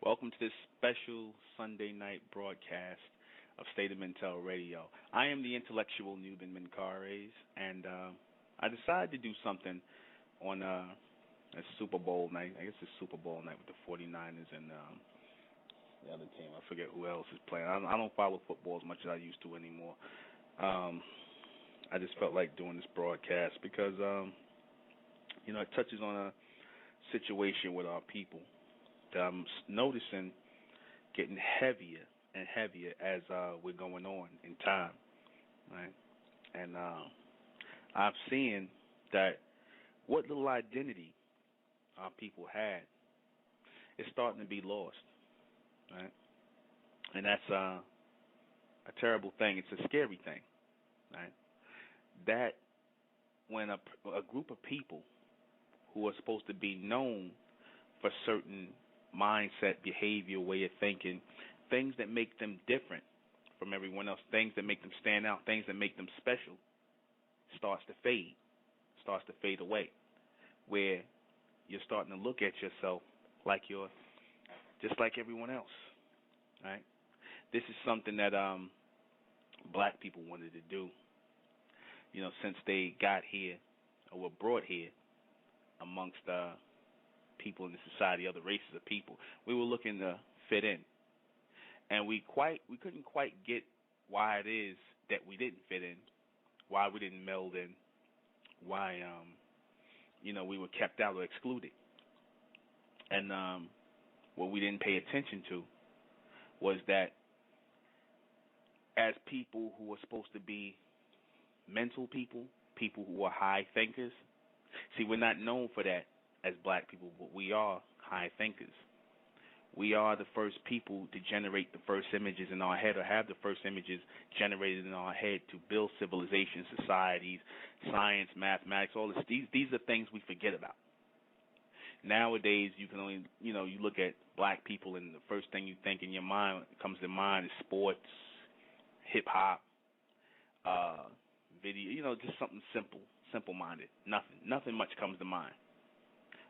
Welcome to this special Sunday night broadcast of State of Mental Radio. I am the intellectual ᴡᴏRsღɪᴘ, and I decided to do something on a Super Bowl night. I guess it's Super Bowl night with the 49ers and the other team. I forget who else is playing. I don't follow football as much as I used to anymore. I just felt like doing this broadcast because, it touches on a situation with our people that I'm noticing getting heavier and heavier as we're going on in time, right? And I've seen that what little identity our people had is starting to be lost, right? And that's a terrible thing. It's a scary thing, right? That when a group of people who are supposed to be known for certain mindset, behavior, way of thinking, things that make them different from everyone else, things that make them stand out, things that make them special, starts to fade away, where you're starting to look at yourself like you're just like everyone else, right? This is something that black people wanted to do, since they got here or were brought here amongst people in the society, other races of people. We were looking to fit in, and we couldn't quite get why it is that we didn't fit in, why we didn't meld in, why we were kept out or excluded. And what we didn't pay attention to was that as people who are supposed to be mental people, people who are high thinkers, see, we're not known for that as black people, but we are high thinkers. We are the first people to generate the first images in our head, or have the first images generated in our head to build civilizations, societies, science, mathematics, all this. These are things we forget about. Nowadays, you can only, you look at black people, and the first thing you think in your mind comes to mind is sports, hip-hop, video, just something simple-minded. Nothing much comes to mind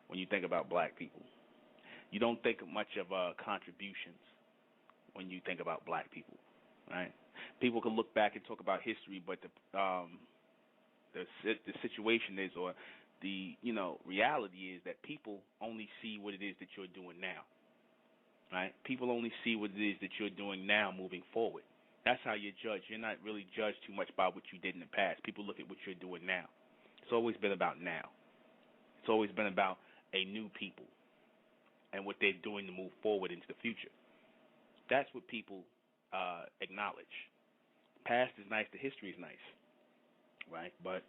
when you think about black people. You don't think much of contributions when you think about black people, right? People can look back and talk about history, but the situation is, or the reality is, that people only see what it is that you're doing now, right? People only see what it is that you're doing now moving forward. That's how you're judged. You're not really judged too much by what you did in the past. People look at what you're doing now. It's always been about now. It's always been about a new people and what they're doing to move forward into the future. That's what people acknowledge. Past is nice, the history is nice, right? But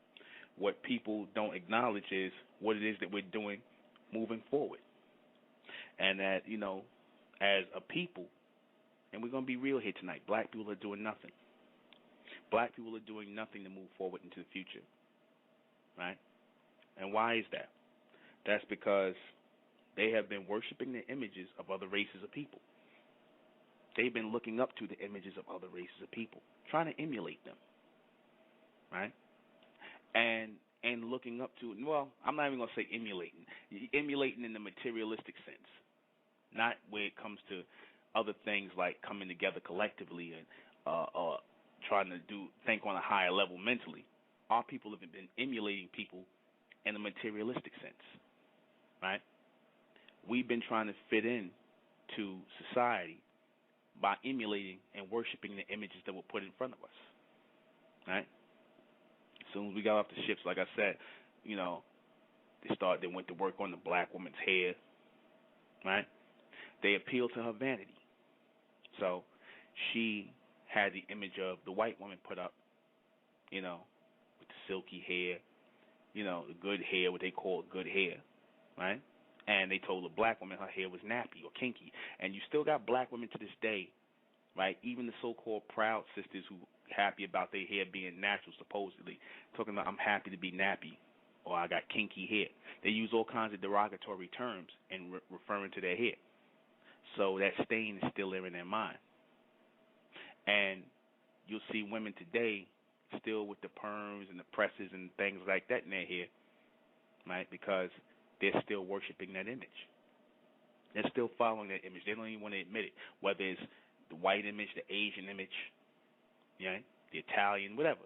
what people don't acknowledge is what it is that we're doing moving forward. And that, as a people, and we're going to be real here tonight, black people are doing nothing. Black people are doing nothing to move forward into the future, right? And why is that? That's because they have been worshiping the images of other races of people. They've been looking up to the images of other races of people, trying to emulate them, right? And looking up to, well, I'm not even going to say emulating in the materialistic sense, not where it comes to other things like coming together collectively and trying to think on a higher level mentally. Our people have been emulating people in a materialistic sense, right? We've been trying to fit in to society by emulating and worshiping the images that were put in front of us, right? As soon as we got off the ships, like I said, they went to work on the black woman's hair, right? They appealed to her vanity. So she had the image of the white woman put up, with the silky hair, the good hair, what they call good hair, right? And they told the black woman her hair was nappy or kinky. And you still got black women to this day, right? Even the so-called proud sisters who happy about their hair being natural, supposedly, talking about, I'm happy to be nappy, or I got kinky hair. They use all kinds of derogatory terms in referring to their hair. So that stain is still there in their mind. And you'll see women today still with the perms and the presses and things like that in their hair, right? Because they're still worshiping that image. They're still following that image. They don't even want to admit it, whether it's the white image, the Asian image, right? The Italian, whatever.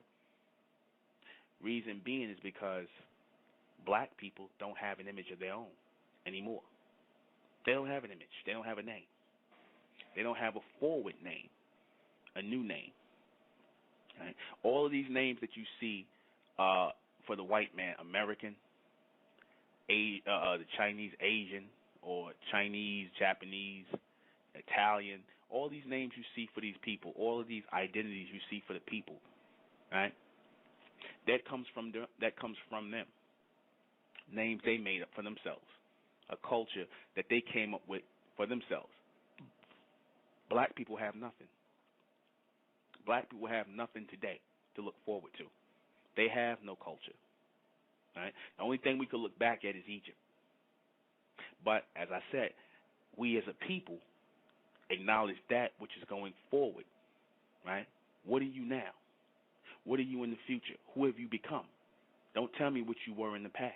Reason being is because black people don't have an image of their own anymore. They don't have an image. They don't have a name. They don't have a forward name, a new name. Right? All of these names that you see for the white man, American, the Chinese Asian, or Chinese, Japanese, Italian, all these names you see for these people, all of these identities you see for the people, right? That comes from them. Names they made up for themselves, a culture that they came up with for themselves. Black people have nothing. Black people have nothing today to look forward to. They have no culture. Right? The only thing we could look back at is Egypt. But as I said, we as a people acknowledge that which is going forward. Right? What are you now? What are you in the future? Who have you become? Don't tell me what you were in the past.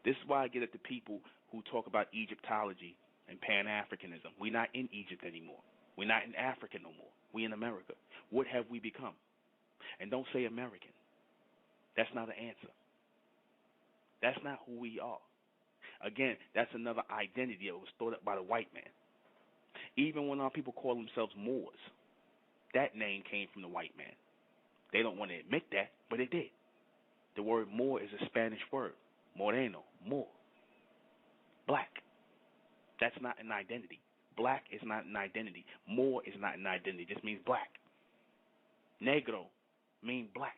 This is why I get at the people who talk about Egyptology and Pan-Africanism. We're not in Egypt anymore. We're not in Africa no more. We're in America. What have we become? And don't say American. That's not an answer. That's not who we are. Again, that's another identity that was thought up by the white man. Even when our people call themselves Moors, that name came from the white man. They don't want to admit that, but it did. The word Moor is a Spanish word. Moreno, Moor. Black. That's not an identity. Black is not an identity. Moor is not an identity. It just means black. Negro means black.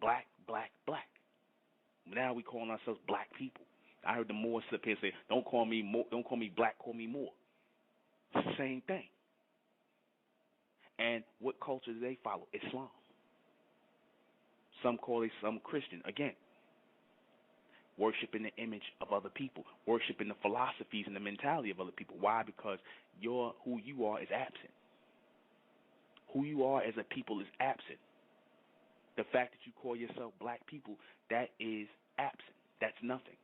Black, black, black. Now we calling ourselves black people. I heard the Moors sit up here say, don't call me black, call me Moor. It's the same thing. And what culture do they follow? Islam. Some call it some Christian. Again, worshiping the image of other people, worshiping the philosophies and the mentality of other people. Why? Because who you are is absent. Who you are as a people is absent. The fact that you call yourself black people, that is absent. That's nothing.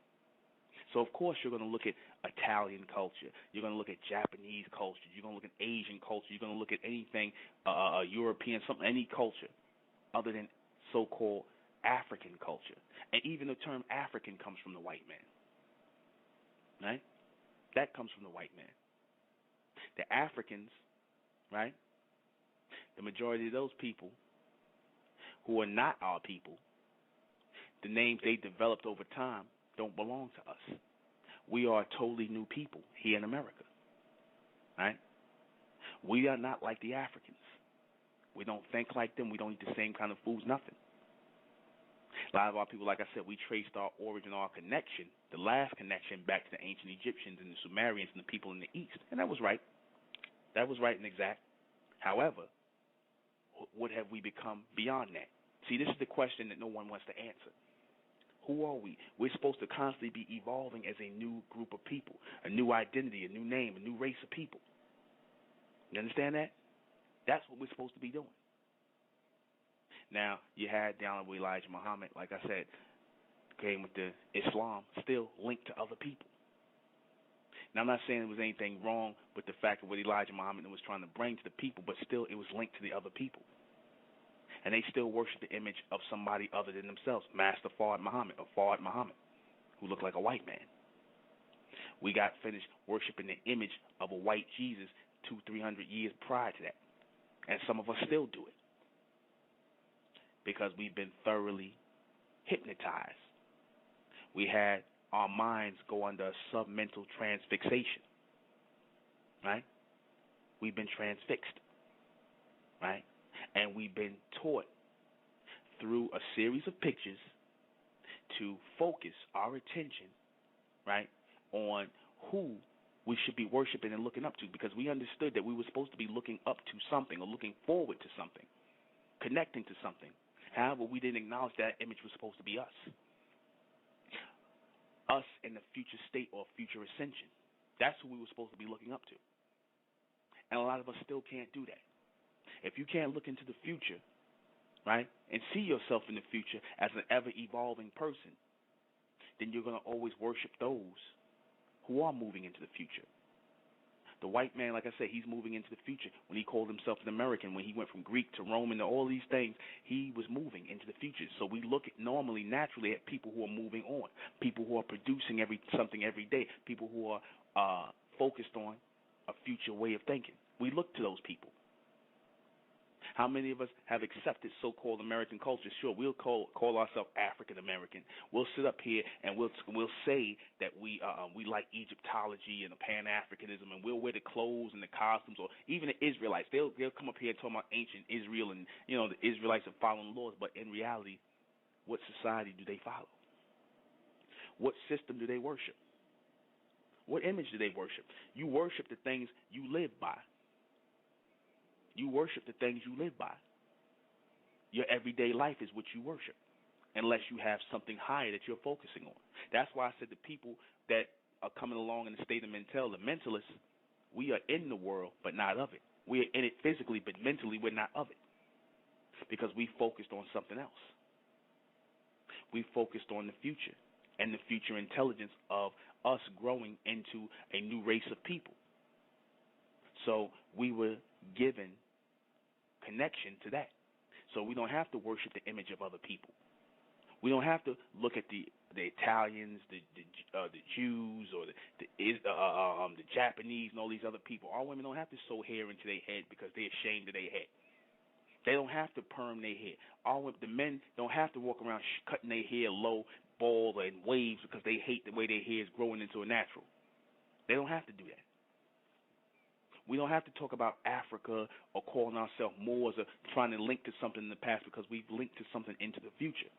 So, of course, you're going to look at Italian culture. You're going to look at Japanese culture. You're going to look at Asian culture. You're going to look at anything European, any culture other than so-called African culture. And even the term African comes from the white man. Right? That comes from the white man. The Africans, right? The majority of those people who are not our people, the names they developed over time don't belong to us. We are a totally new people here in America. Right? We are not like the Africans. We don't think like them. We don't eat the same kind of foods, nothing. A lot of our people, like I said, we traced our origin, our connection, the last connection, back to the ancient Egyptians and the Sumerians and the people in the East. And that was right. That was right and exact. However, what have we become beyond that? See, this is the question that no one wants to answer. Who are we? We're supposed to constantly be evolving as a new group of people, a new identity, a new name, a new race of people. You understand that? That's what we're supposed to be doing. Now, you had the Honorable Elijah Muhammad, like I said, came with the Islam, still linked to other people. Now, I'm not saying there was anything wrong with the fact of what Elijah Muhammad was trying to bring to the people, but still it was linked to the other people. And they still worship the image of somebody other than themselves, Master Fard Muhammad, or Fard Muhammad, who looked like a white man. We got finished worshiping the image of a white Jesus 200-300 years prior to that. And some of us still do it because we've been thoroughly hypnotized. We had our minds go under a submental transfixation, right? We've been transfixed, right? And we've been taught through a series of pictures to focus our attention, right, on who we should be worshiping and looking up to, because we understood that we were supposed to be looking up to something or looking forward to something, connecting to something. However, we didn't acknowledge that image was supposed to be us. Us in the future state or future ascension. That's who we were supposed to be looking up to. And a lot of us still can't do that. If you can't look into the future, right, and see yourself in the future as an ever-evolving person, then you're going to always worship those who are moving into the future. The white man, like I said, he's moving into the future. When he called himself an American, when he went from Greek to Roman to all these things, he was moving into the future. So we look at normally, naturally, at people who are moving on, people who are producing something every day, people who are focused on a future way of thinking. We look to those people. How many of us have accepted so-called American culture? Sure, we'll call ourselves African American. We'll sit up here and we'll say that we like Egyptology and the Pan-Africanism, and we'll wear the clothes and the costumes, or even the Israelites. They'll come up here and talk about ancient Israel and the Israelites are following laws, but in reality, what society do they follow? What system do they worship? What image do they worship? You worship the things you live by. You worship the things you live by. Your everyday life is what you worship, unless you have something higher that you're focusing on. That's why I said the people that are coming along in the state of mental, the mentalists, we are in the world, but not of it. We are in it physically, but mentally we're not of it, because we focused on something else. We focused on the future and the future intelligence of us growing into a new race of people. So we were given connection to that. So we don't have to worship the image of other people. We don't have to look at the Italians, the Jews, or the Japanese and all these other people. Our women don't have to sew hair into their head because they're ashamed of their head. They don't have to perm their hair. The men don't have to walk around cutting their hair low, bald, and waves because they hate the way their hair is growing into a natural. They don't have to do that. We don't have to talk about Africa or calling ourselves Moors or trying to link to something in the past, because we've linked to something into the future.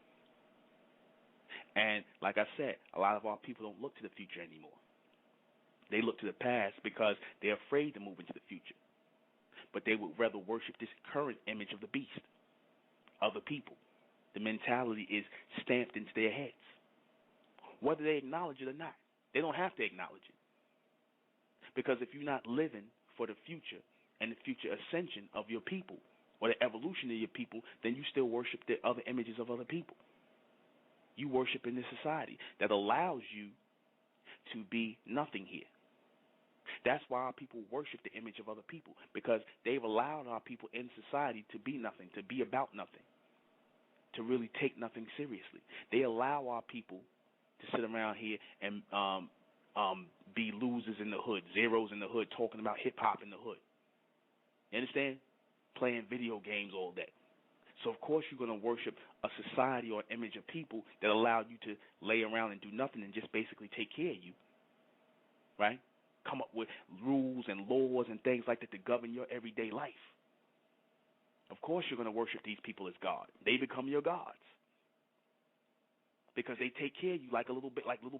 And like I said, a lot of our people don't look to the future anymore. They look to the past because they're afraid to move into the future. But they would rather worship this current image of the beast, other people. The mentality is stamped into their heads, whether they acknowledge it or not. They don't have to acknowledge it. Because if you're not living for the future and the future ascension of your people or the evolution of your people, then you still worship the other images of other people. You worship in this society that allows you to be nothing here. That's why our people worship the image of other people, because they've allowed our people in society to be nothing, to be about nothing, to really take nothing seriously. They allow our people to sit around here and be losers in the hood, zeros in the hood, talking about hip-hop in the hood. You understand? Playing video games all day. So, of course, you're going to worship a society or image of people that allow you to lay around and do nothing and just basically take care of you, right? Come up with rules and laws and things like that to govern your everyday life. Of course, you're going to worship these people as God. They become your gods, because they take care of you like little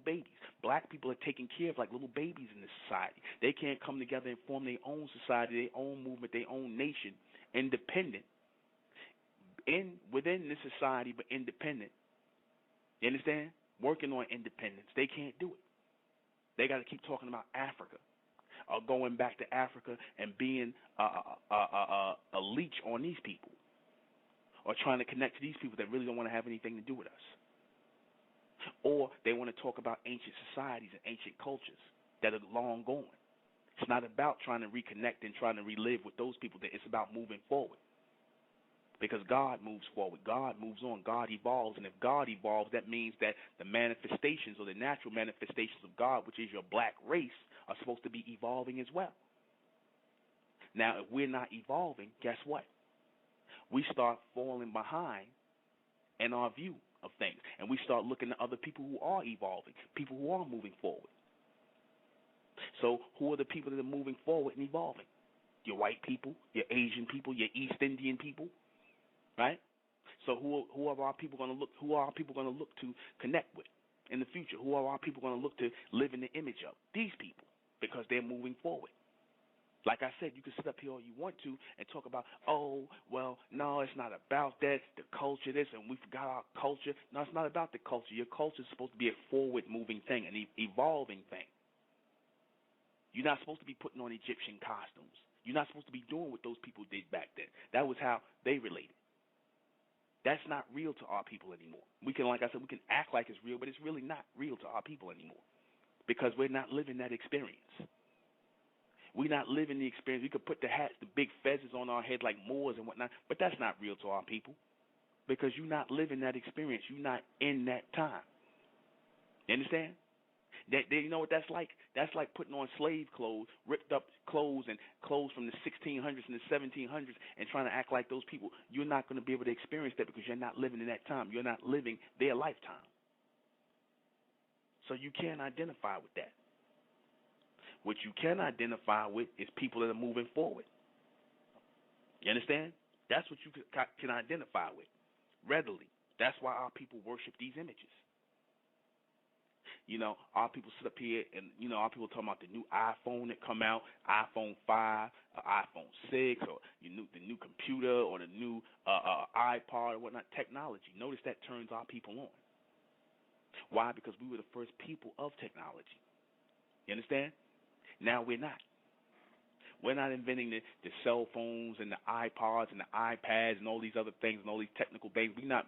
babies. Black people are taken care of like little babies in this society. They can't come together and form their own society, their own movement, their own nation, independent, within this society, but independent. You understand? Working on independence. They can't do it. They got to keep talking about Africa, or going back to Africa and being a leech on these people, or trying to connect to these people that really don't want to have anything to do with us. Or they want to talk about ancient societies and ancient cultures that are long gone. It's not about trying to reconnect and trying to relive with those people. It's about moving forward. Because God moves forward. God moves on. God evolves. And if God evolves, that means that the manifestations or the natural manifestations of God, which is your black race, are supposed to be evolving as well. Now, if we're not evolving, guess what? We start falling behind in our view of things. And we start looking at other people who are evolving, people who are moving forward. So who are the people that are moving forward and evolving? Your white people, your Asian people, your East Indian people, right? So who are our people going to look? Who are our people going to look to connect with in the future? Who are our people going to look to live in the image of? These people, because they're moving forward. Like I said, you can sit up here all you want to and talk about, oh, well, no, it's not about that, the culture, this, and we forgot our culture. No, it's not about the culture. Your culture is supposed to be a forward-moving thing, an evolving thing. You're not supposed to be putting on Egyptian costumes. You're not supposed to be doing what those people did back then. That was how they related. That's not real to our people anymore. We can, like I said, we can act like it's real, but it's really not real to our people anymore because we're not living that experience. We're not living the experience. We could put the hats, the big fezzes on our head like Moors and whatnot, but that's not real to our people because you're not living that experience. You're not in that time. You understand? You know what that's like? That's like putting on slave clothes, ripped up clothes and clothes from the 1600s and the 1700s and trying to act like those people. You're not going to be able to experience that because you're not living in that time. You're not living their lifetime. So you can't identify with that. What you can identify with is people that are moving forward. You understand? That's what you can identify with readily. That's why our people worship these images. You know, our people sit up here and, you know, our people talking about the new iPhone that come out, iPhone 5, iPhone 6, or the new computer or the new iPod or whatnot, technology. Notice that turns our people on. Why? Because we were the first people of technology. You understand? Now we're not. We're not inventing the cell phones and the iPods and the iPads and all these other things and all these technical things. We're not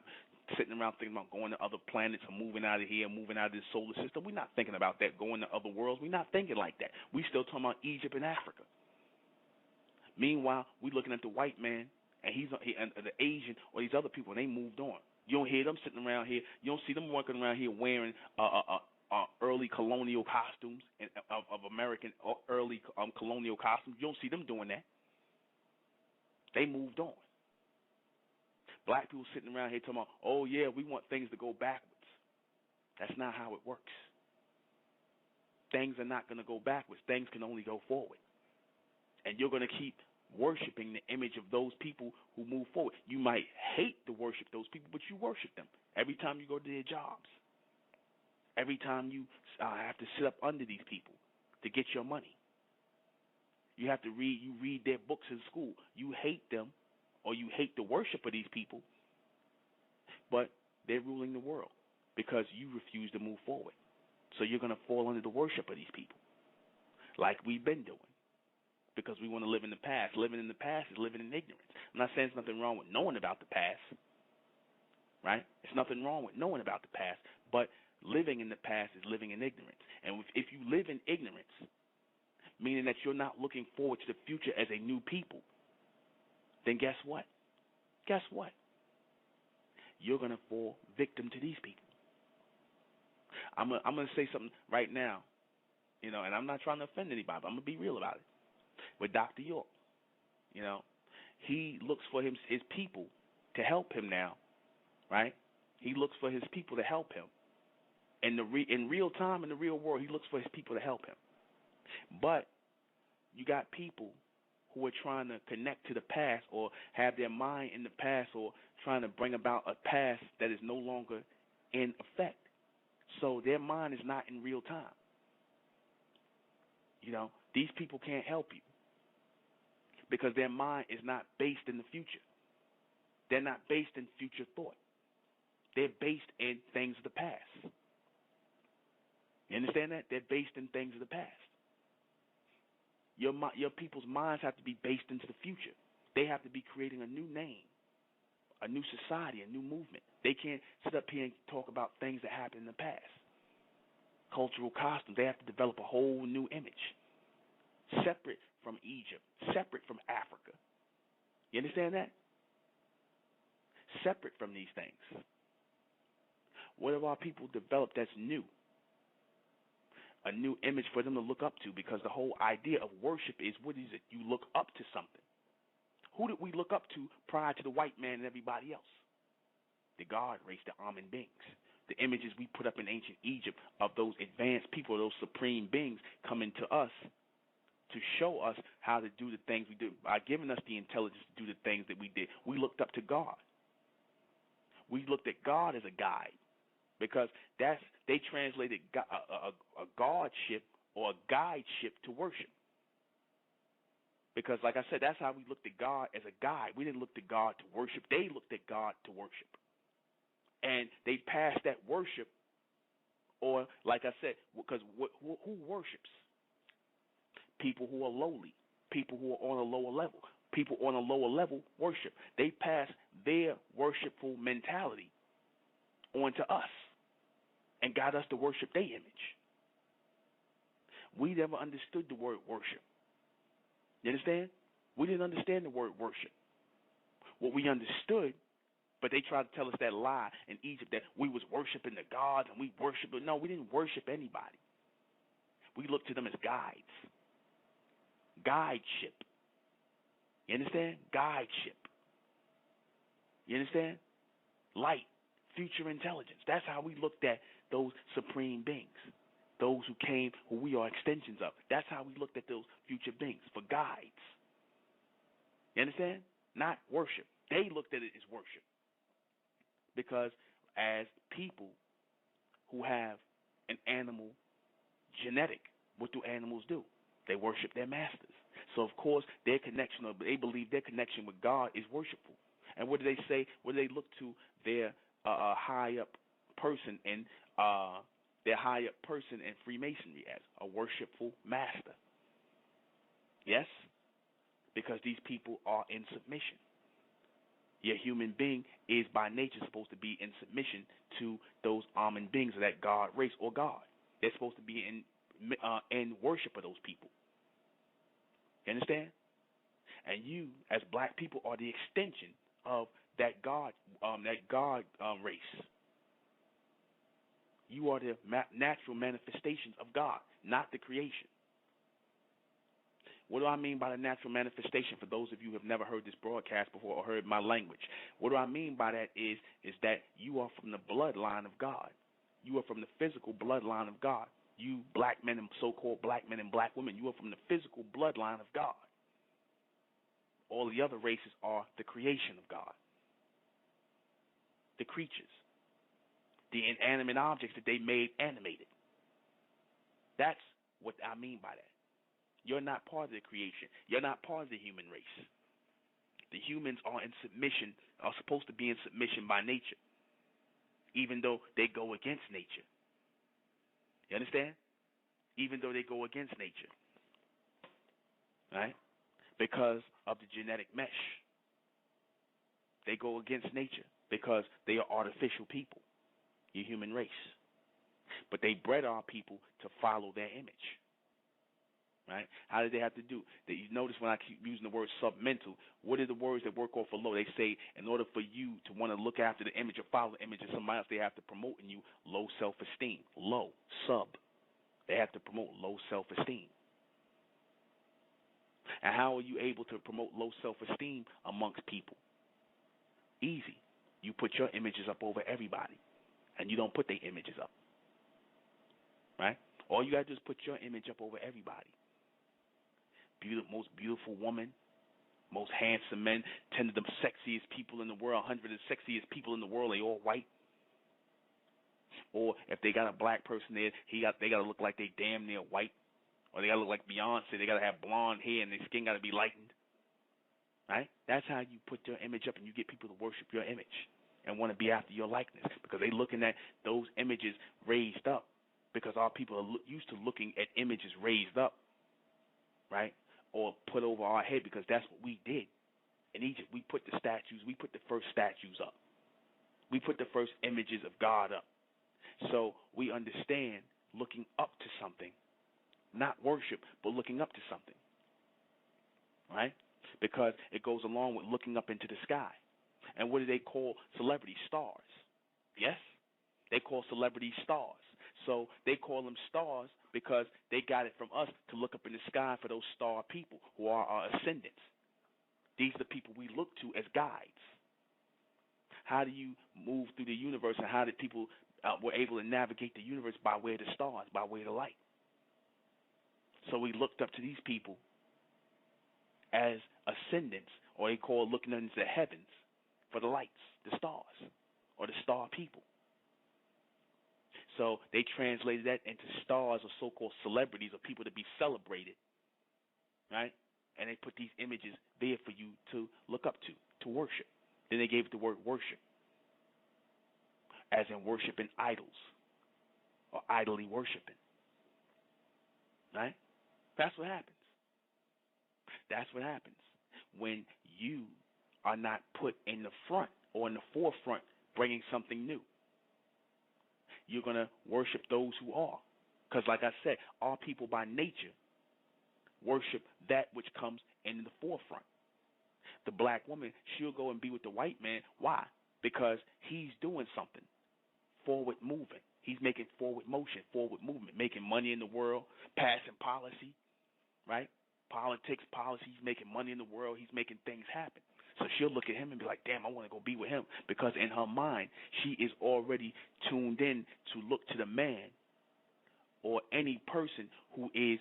sitting around thinking about going to other planets or moving out of here, moving out of this solar system. We're not thinking about that, going to other worlds. We're not thinking like that. We're still talking about Egypt and Africa. Meanwhile, we're looking at the white man and and the Asian or these other people, and they moved on. You don't hear them sitting around here. You don't see them walking around here wearing early colonial costumes of American early colonial costumes. You don't see them doing that. They moved on. Black people sitting around here talking about, oh, yeah, we want things to go backwards. That's not how it works. Things are not going to go backwards. Things can only go forward. And you're going to keep worshiping the image of those people who move forward. You might hate to worship those people, but you worship them every time you go to their jobs. Every time you have to sit up under these people to get your money. You have to read their books in school. You hate them, or you hate the worship of these people, but they're ruling the world because you refuse to move forward. So you're going to fall under the worship of these people, like we've been doing, because we want to live in the past. Living in the past is living in ignorance. I'm not saying there's nothing wrong with knowing about the past, right? There's nothing wrong with knowing about the past, but living in the past is living in ignorance. And if you live in ignorance, meaning that you're not looking forward to the future as a new people, then guess what? Guess what? You're going to fall victim to these people. I'm going to say something right now, you know, and I'm not trying to offend anybody, but I'm going to be real about it. With Dr. York, you know, he looks for his people to help him now, right? He looks for his people to help him. In real time, in the real world, he looks for his people to help him. But you got people who are trying to connect to the past or have their mind in the past or trying to bring about a past that is no longer in effect. So their mind is not in real time. You know, these people can't help you because their mind is not based in the future. They're not based in future thought. They're based in things of the past. You understand that? They're based in things of the past. Your people's minds have to be based into the future. They have to be creating a new name, a new society, a new movement. They can't sit up here and talk about things that happened in the past. Cultural costumes. They have to develop a whole new image, separate from Egypt, separate from Africa. You understand that? Separate from these things. What have our people developed that's new? A new image for them to look up to, because the whole idea of worship is, what is it? You look up to something. Who did we look up to prior to the white man and everybody else? The God race, the Amen beings. The images we put up in ancient Egypt of those advanced people, those supreme beings coming to us to show us how to do the things we do. By giving us the intelligence to do the things that we did, we looked up to God. We looked at God as a guide. Because they translated a godship or a guideship to worship. Because, like I said, that's how we looked at God, as a guide. We didn't look to God to worship. They looked at God to worship. And they passed that worship, or, like I said, because who worships? People who are lowly. people who are on a lower level. People on a lower level worship. They pass their worshipful mentality on to us and got us to worship their image. We never understood the word worship. You understand? We didn't understand the word worship. What we understood, but they tried to tell us that lie in Egypt that we was worshiping the gods and we worshiped. No, we didn't worship anybody. We looked to them as guides. Guideship. You understand? Guideship. You understand? Light, future intelligence. That's how we looked at those supreme beings. Those who came, who we are extensions of. That's how we looked at those future beings, for guides. You understand? Not worship. They looked at it as worship. Because as people who have an animal genetic, what do animals do? They worship their masters. So, of course, their connection, or they believe their connection with God is worshipful. And what do they say? What do they look to their high-up person in Freemasonry as? A worshipful master. Yes? Because these people are in submission. Your human being is by nature supposed to be in submission to those almond beings of that God race or God. They're supposed to be in worship of those people. You understand? And you, as black people, are the extension of that God race. You are the natural manifestations of God, not the creation. What do I mean by the natural manifestation? For those of you who have never heard this broadcast before or heard my language, what do I mean by that is that you are from the bloodline of God. You are from the physical bloodline of God. You black men and so-called black men and black women, you are from the physical bloodline of God. All the other races are the creation of God. The creatures. The inanimate objects that they made animated. That's what I mean by that. You're not part of the creation. You're not part of the human race. The humans are in submission, are supposed to be in submission by nature, even though they go against nature. You understand? Even though they go against nature. Right? Because of the genetic mesh. They go against nature because they are artificial people, your human race. But they bred our people to follow their image. Right? How did they have to do? You notice when I keep using the word submental, what are the words that work off of low? They say in order for you to want to look after the image or follow the image of somebody else, they have to promote in you low self-esteem. Low, sub. They have to promote low self-esteem. And how are you able to promote low self-esteem amongst people? Easy. You put your images up over everybody, and you don't put their images up. Right? All you got to do is put your image up over everybody. Most beautiful woman, most handsome men, 10 of the sexiest people in the world, 100 of the sexiest people in the world, they all white. Or if they got a black person there, they got to look like they damn near white. Or they got to look like Beyonce. They got to have blonde hair and their skin got to be lightened. Right? That's how you put your image up and you get people to worship your image and want to be after your likeness because they looking at those images raised up because our people are used to looking at images raised up, right? Or put over our head because that's what we did. In Egypt, we put the first statues up. We put the first images of God up. So we understand looking up to something, not worship, but looking up to something, right? Because it goes along with looking up into the sky. And what do they call celebrity stars? Yes? They call celebrities stars. So they call them stars because they got it from us to look up in the sky for those star people who are our ascendants. These are the people we look to as guides. How do you move through the universe, and how did people were able to navigate the universe? By way of the stars, by way of the light. So we looked up to these people as ascendants, or they call looking into the heavens for the lights, the stars, or the star people. So they translated that into stars or so-called celebrities or people to be celebrated, right? And they put these images there for you to look up to worship. Then they gave it the word worship, as in worshiping idols or idly worshiping, right? That's what happens. That's what happens when you are not put in the front or in the forefront bringing something new. You're going to worship those who are. Because like I said, our people by nature worship that which comes in the forefront. The black woman, she'll go and be with the white man. Why? Because he's doing something, forward moving. He's making forward motion, forward movement, making money in the world, passing policy, right? Politics, policy, he's making money in the world, he's making things happen. So she'll look at him and be like, damn, I want to go be with him. Because in her mind, she is already tuned in to look to the man or any person who is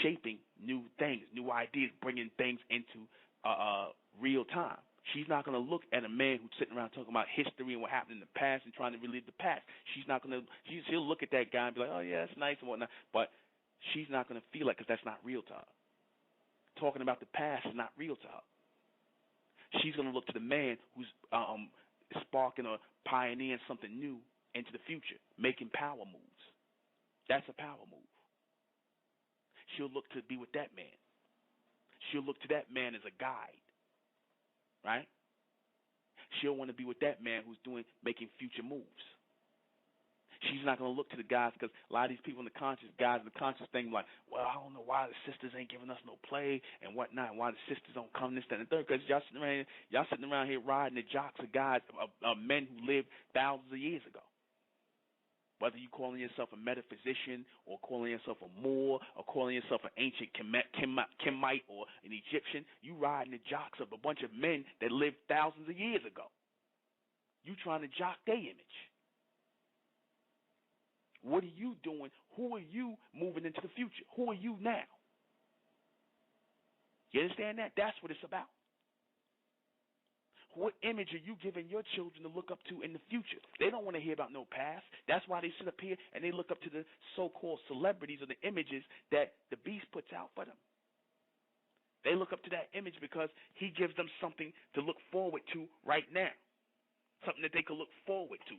shaping new things, new ideas, bringing things into real time. She's not going to look at a man who's sitting around talking about history and what happened in the past and trying to relive the past. She's not going to, she'll look at that guy and be like, oh, yeah, that's nice and whatnot. But she's not going to feel it because that's not real to her. Talking about the past is not real to her. She's going to look to the man who's sparking or pioneering something new into the future, making power moves. That's a power move. She'll look to be with that man. She'll look to that man as a guide, right? She'll want to be with that man who's making future moves. She's not going to look to the guys because a lot of these people in the conscious thing like, well, I don't know why the sisters ain't giving us no play and whatnot, why the sisters don't come this, that, and the third, because y'all sitting around here riding the jocks of guys, of men who lived thousands of years ago. Whether you calling yourself a metaphysician or calling yourself a Moor or calling yourself an ancient Kemite or an Egyptian, you riding the jocks of a bunch of men that lived thousands of years ago. You trying to jock their image. What are you doing? Who are you moving into the future? Who are you now? You understand that? That's what it's about. What image are you giving your children to look up to in the future? They don't want to hear about no past. That's why they sit up here and they look up to the so-called celebrities or the images that the beast puts out for them. They look up to that image because he gives them something to look forward to right now, something that they can look forward to.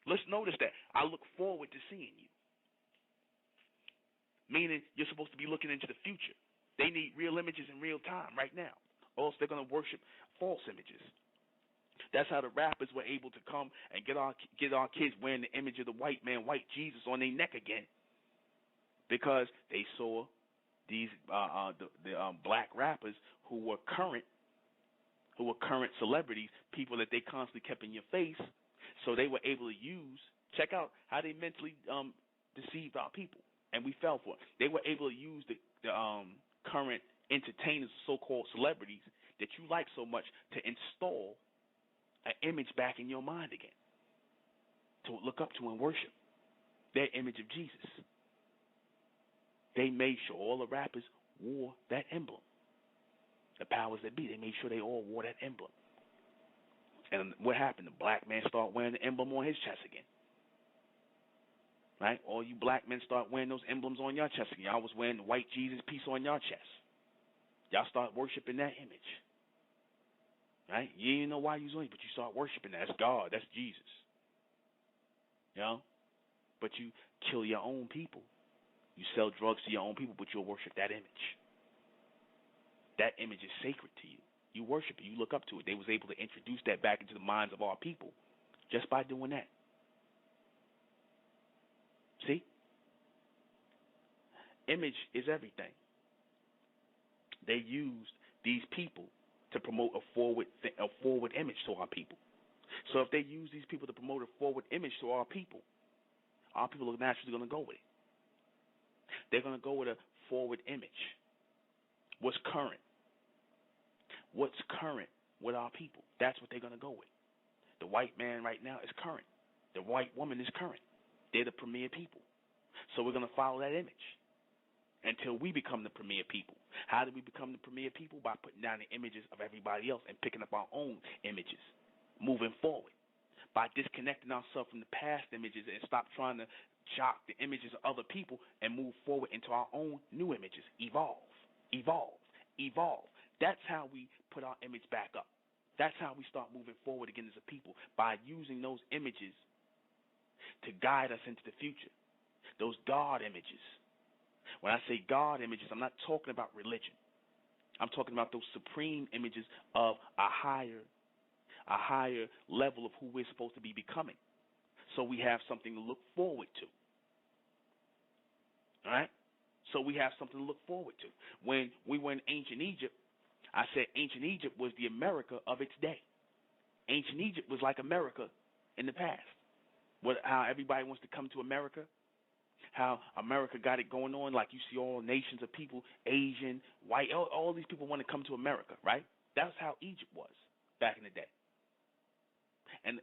Let's notice that. I look forward to seeing you. Meaning you're supposed to be looking into the future. They need real images in real time right now. Or else they're going to worship false images. That's how the rappers were able to come and get our kids wearing the image of the white man, white Jesus, on their neck again, because they saw these black rappers who were current celebrities, people that they constantly kept in your face. So they were able to use. Check out how they mentally deceived our people, and we fell for it. They were able to use the current entertainers, so-called celebrities that you like so much, to install an image back in your mind again, to look up to and worship their image of Jesus. They made sure all the rappers wore that emblem. The powers that be, they made sure they all wore that emblem. And what happened? The black man started wearing the emblem on his chest again. Right? All you black men start wearing those emblems on your chest again. Y'all was wearing the white Jesus piece on your chest. Y'all start worshiping that image. Right? You didn't know why you was doing it, but you start worshiping that. That's God. That's Jesus. You know? But you kill your own people. You sell drugs to your own people, but you'll worship that image. That image is sacred to you. You worship it. You look up to it. They was able to introduce that back into the minds of our people just by doing that. See? Image is everything. They used these people to promote a forward image to our people. So if they use these people to promote a forward image to our people are naturally going to go with it. They're going to go with a forward image. What's current? What's current with our people? That's what they're going to go with. The white man right now is current. The white woman is current. They're the premier people. So we're going to follow that image until we become the premier people. How do we become the premier people? By putting down the images of everybody else and picking up our own images, moving forward. By disconnecting ourselves from the past images and stop trying to jock the images of other people and move forward into our own new images. Evolve, evolve, evolve. That's how we put our image back up. That's how we start moving forward again as a people, by using those images to guide us into the future. Those God images. When I say God images, I'm not talking about religion. I'm talking about those supreme images of a higher level of who we're supposed to be becoming. So we have something to look forward to. All right? So we have something to look forward to. When we were in ancient Egypt, I said ancient Egypt was the America of its day. Ancient Egypt was like America in the past. How everybody wants to come to America, how America got it going on, like you see all nations of people, Asian, white, all these people want to come to America, right? That's how Egypt was back in the day. And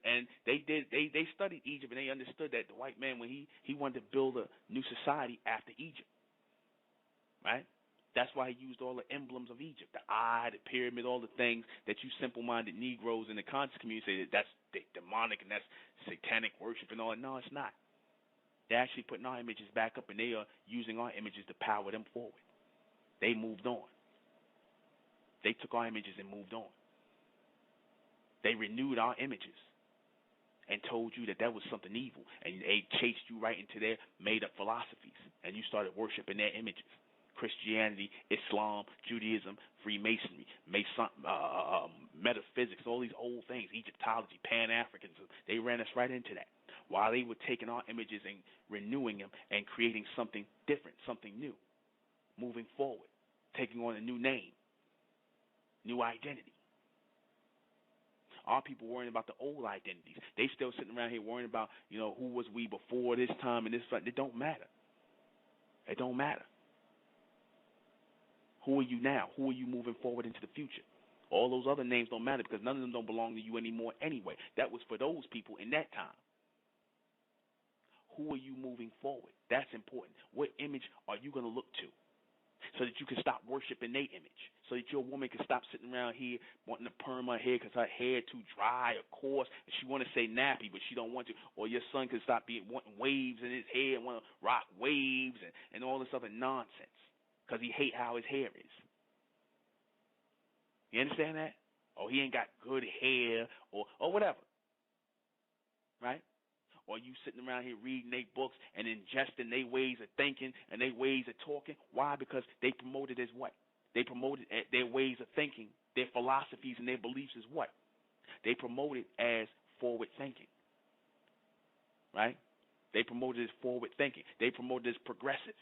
they studied Egypt, and they understood that the white man, when he wanted to build a new society after Egypt, right? That's why he used all the emblems of Egypt, the eye, the pyramid, all the things that you simple-minded Negroes in the conscious community say that's demonic and that's satanic worship and all that. No, it's not. They're actually putting our images back up, and they are using our images to power them forward. They moved on. They took our images and moved on. They renewed our images and told you that was something evil, and they chased you right into their made-up philosophies, and you started worshiping their images. Christianity, Islam, Judaism, Freemasonry, metaphysics, all these old things, Egyptology, Pan-Africanism, they ran us right into that. While they were taking our images and renewing them and creating something different, something new, moving forward, taking on a new name, new identity. Our people worrying about the old identities. They still sitting around here worrying about, who was we before this time and this. It don't matter. It don't matter. Who are you now? Who are you moving forward into the future? All those other names don't matter because none of them don't belong to you anymore anyway. That was for those people in that time. Who are you moving forward? That's important. What image are you going to look to so that you can stop worshiping their image, so that your woman can stop sitting around here wanting to perm her hair because her hair too dry or coarse and she want to say nappy but she don't want to, or your son can stop wanting waves in his hair and want to rock waves and all this other nonsense because he hate how his hair is. You understand that? Or he ain't got good hair or whatever, right? Or you sitting around here reading their books and ingesting their ways of thinking and their ways of talking. Why? Because they promoted as what? They promoted their ways of thinking, their philosophies and their beliefs as what? They promoted as forward thinking, right? They promoted as forward thinking. They promoted as progressive,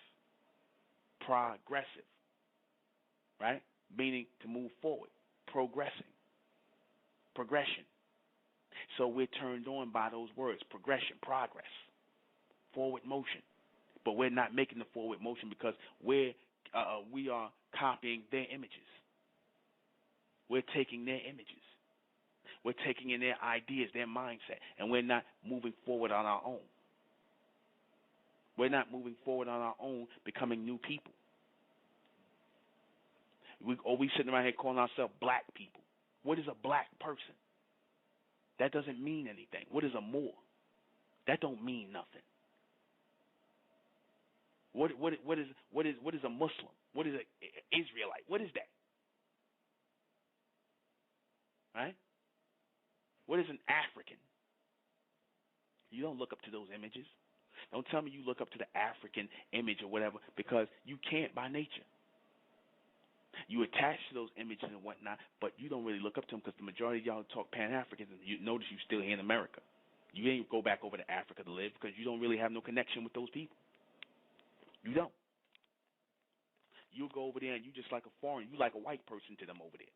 right? Meaning to move forward, progression. So we're turned on by those words, progression, progress, forward motion. But we're not making the forward motion because we are copying their images. We're taking their images. We're taking in their ideas, their mindset, and we're not moving forward on our own. We're not moving forward on our own, becoming new people. We sitting around here calling ourselves black people. What is a black person? That doesn't mean anything. What is a Moor? That don't mean nothing. What is a Muslim? What is an Israelite? What is that? Right? What is an African? You don't look up to those images. Don't tell me you look up to the African image or whatever, because you can't by nature. You attach to those images and whatnot, but you don't really look up to them because the majority of y'all talk Pan-Africanism. You notice you still here in America. You ain't go back over to Africa to live because you don't really have no connection with those people. You don't. You go over there and you just like a foreign. You like a white person to them over there.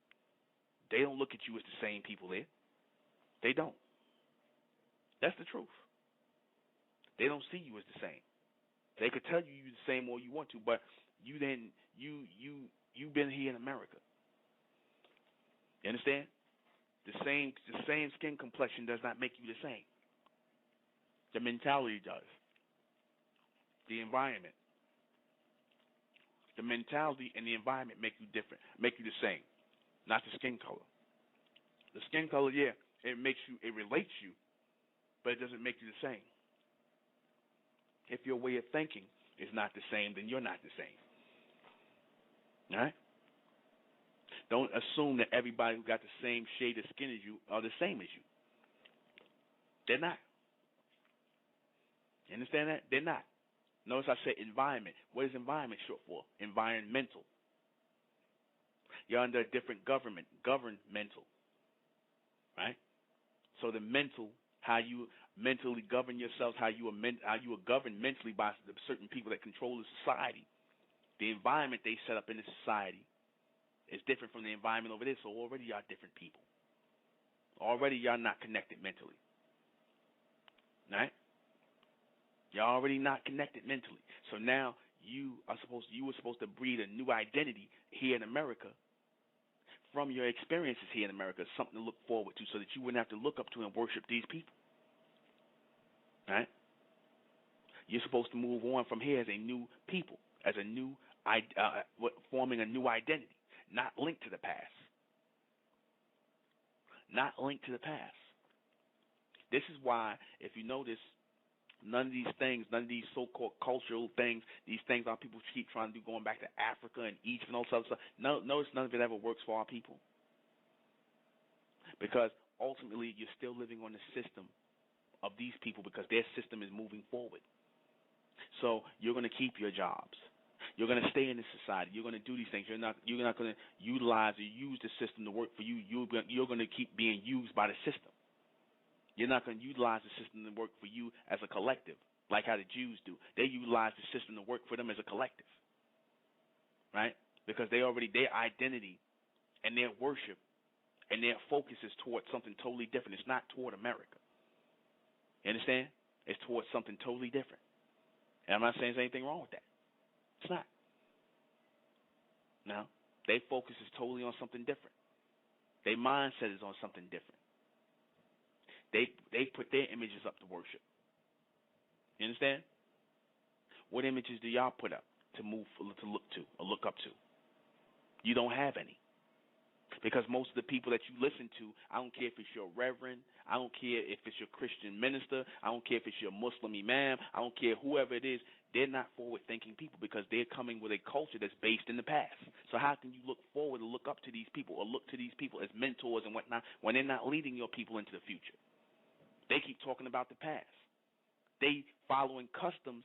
They don't look at you as the same people there. They don't. That's the truth. They don't see you as the same. They could tell you you're the same all you want to, but you've been here in America. You understand? The same skin complexion does not make you the same. The mentality does. The environment. The mentality and the environment make you different, make you the same, not the skin color. The skin color, yeah, it relates you, but it doesn't make you the same. If your way of thinking is not the same, then you're not the same. All right? Don't assume that everybody who got the same shade of skin as you are the same as you. They're not. You understand that? They're not. Notice I said environment. What is environment short for? Environmental. You're under a different governmental, right? So the mental, how you mentally govern yourselves, how you are governed mentally by the certain people that control the society. The environment they set up in the society is different from the environment over there. So already y'all different people. Already y'all not connected mentally, right? You're already not connected mentally. So now you were supposed to breed a new identity here in America from your experiences here in America, something to look forward to, so that you wouldn't have to look up to and worship these people. Right? You're supposed to move on from here as a new people, as a new forming a new identity, not linked to the past. Not linked to the past. This is why, if you notice, none of these things, none of these so-called cultural things, these things our people keep trying to do, going back to Africa and Egypt and all this other stuff, notice none of it ever works for our people. Because ultimately you're still living on the system of these people, because their system is moving forward. So you're going to keep your jobs. You're going to stay in this society. You're going to do these things. You're not going to utilize or use the system to work for you. You're going to keep being used by the system. You're not going to utilize the system to work for you as a collective, like how the Jews do. They utilize the system to work for them as a collective, right? Because their identity and their worship and their focus is towards something totally different. It's not toward America. You understand? It's towards something totally different. And I'm not saying there's anything wrong with that. It's not. No. Their focus is totally on something different. Their mindset is on something different. They put their images up to worship. You understand? What images do y'all put up to look to or look up to? You don't have any. Because most of the people that you listen to, I don't care if it's your reverend, I don't care if it's your Christian minister, I don't care if it's your Muslim imam, I don't care whoever it is, they're not forward-thinking people, because they're coming with a culture that's based in the past. So how can you look forward and look up to these people or look to these people as mentors and whatnot when they're not leading your people into the future? They keep talking about the past. They following customs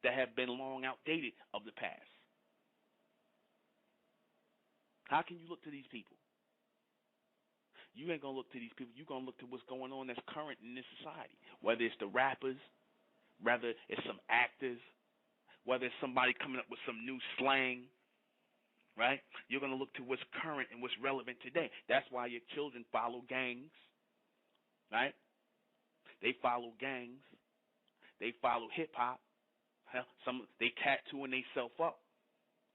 that have been long outdated of the past. How can you look to these people? You ain't going to look to these people. You're going to look to what's going on that's current in this society, whether it's the rappers, whether it's some actors, whether it's somebody coming up with some new slang, right? You're going to look to what's current and what's relevant today. That's why your children follow gangs, right? They follow gangs. They follow hip-hop. They tattooing themselves up.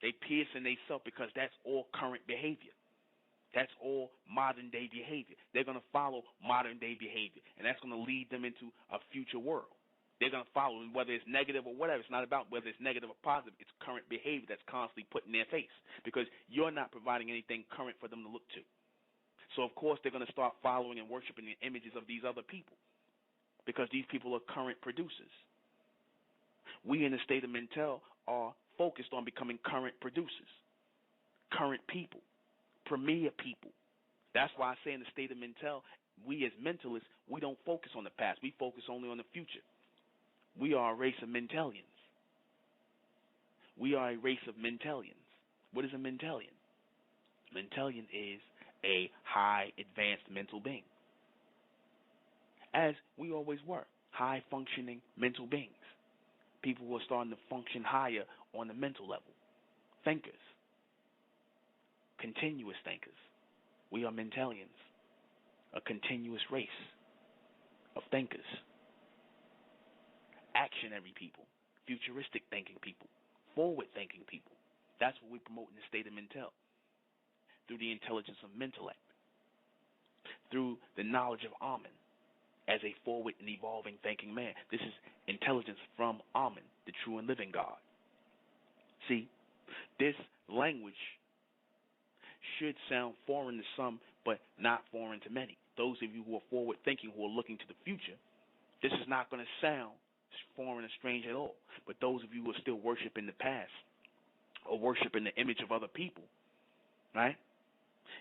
They piercing themselves, because that's all current behavior. That's all modern-day behavior. They're going to follow modern-day behavior, and that's going to lead them into a future world. They're going to follow, whether it's negative or whatever. It's not about whether it's negative or positive. It's current behavior that's constantly put in their face, because you're not providing anything current for them to look to. So, of course, they're going to start following and worshiping the images of these other people, because these people are current producers. We in the state of Mentel are focused on becoming current producers, current people, premier people. That's why I say in the state of Mentel, we as mentalists, we don't focus on the past. We focus only on the future. We are a race of Mentelians. We are a race of Mentelians. What is a Mentelian? Mentelian is a high advanced mental being, as we always were, high-functioning mental beings. People who are starting to function higher on the mental level. Thinkers. Continuous thinkers. We are Mentelians, a continuous race of thinkers. Actionary people, futuristic thinking people, forward-thinking people. That's what we promote in the state of Mentel, through the intelligence of Mentellect, through the knowledge of Amen, as a forward and evolving thinking man. This is intelligence from Amen, the true and living God. See, this language should sound foreign to some, but not foreign to many. Those of you who are forward thinking, who are looking to the future, this is not going to sound foreign or strange at all. But those of you who are still worshiping the past, or worshiping the image of other people, right?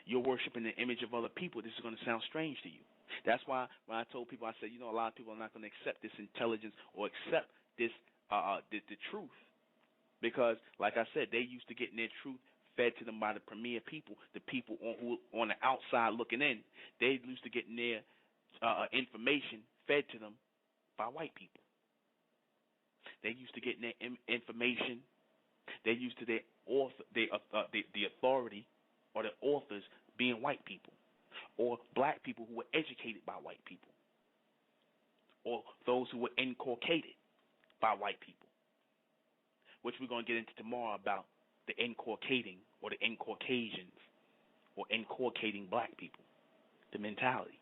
You're worshiping the image of other people. This is going to sound strange to you. That's why when I told people, I said, a lot of people are not going to accept this intelligence or accept this the truth, because, like I said, they used to getting their truth fed to them by the premier people, the people who on the outside looking in. They used to getting their information fed to them by white people. They used to getting their information. They used to their author, the authority or the authors being white people, or black people who were educated by white people, or those who were inculcated by white people, which we're going to get into tomorrow about the inculcating or the inculcations or inculcating black people, the mentality,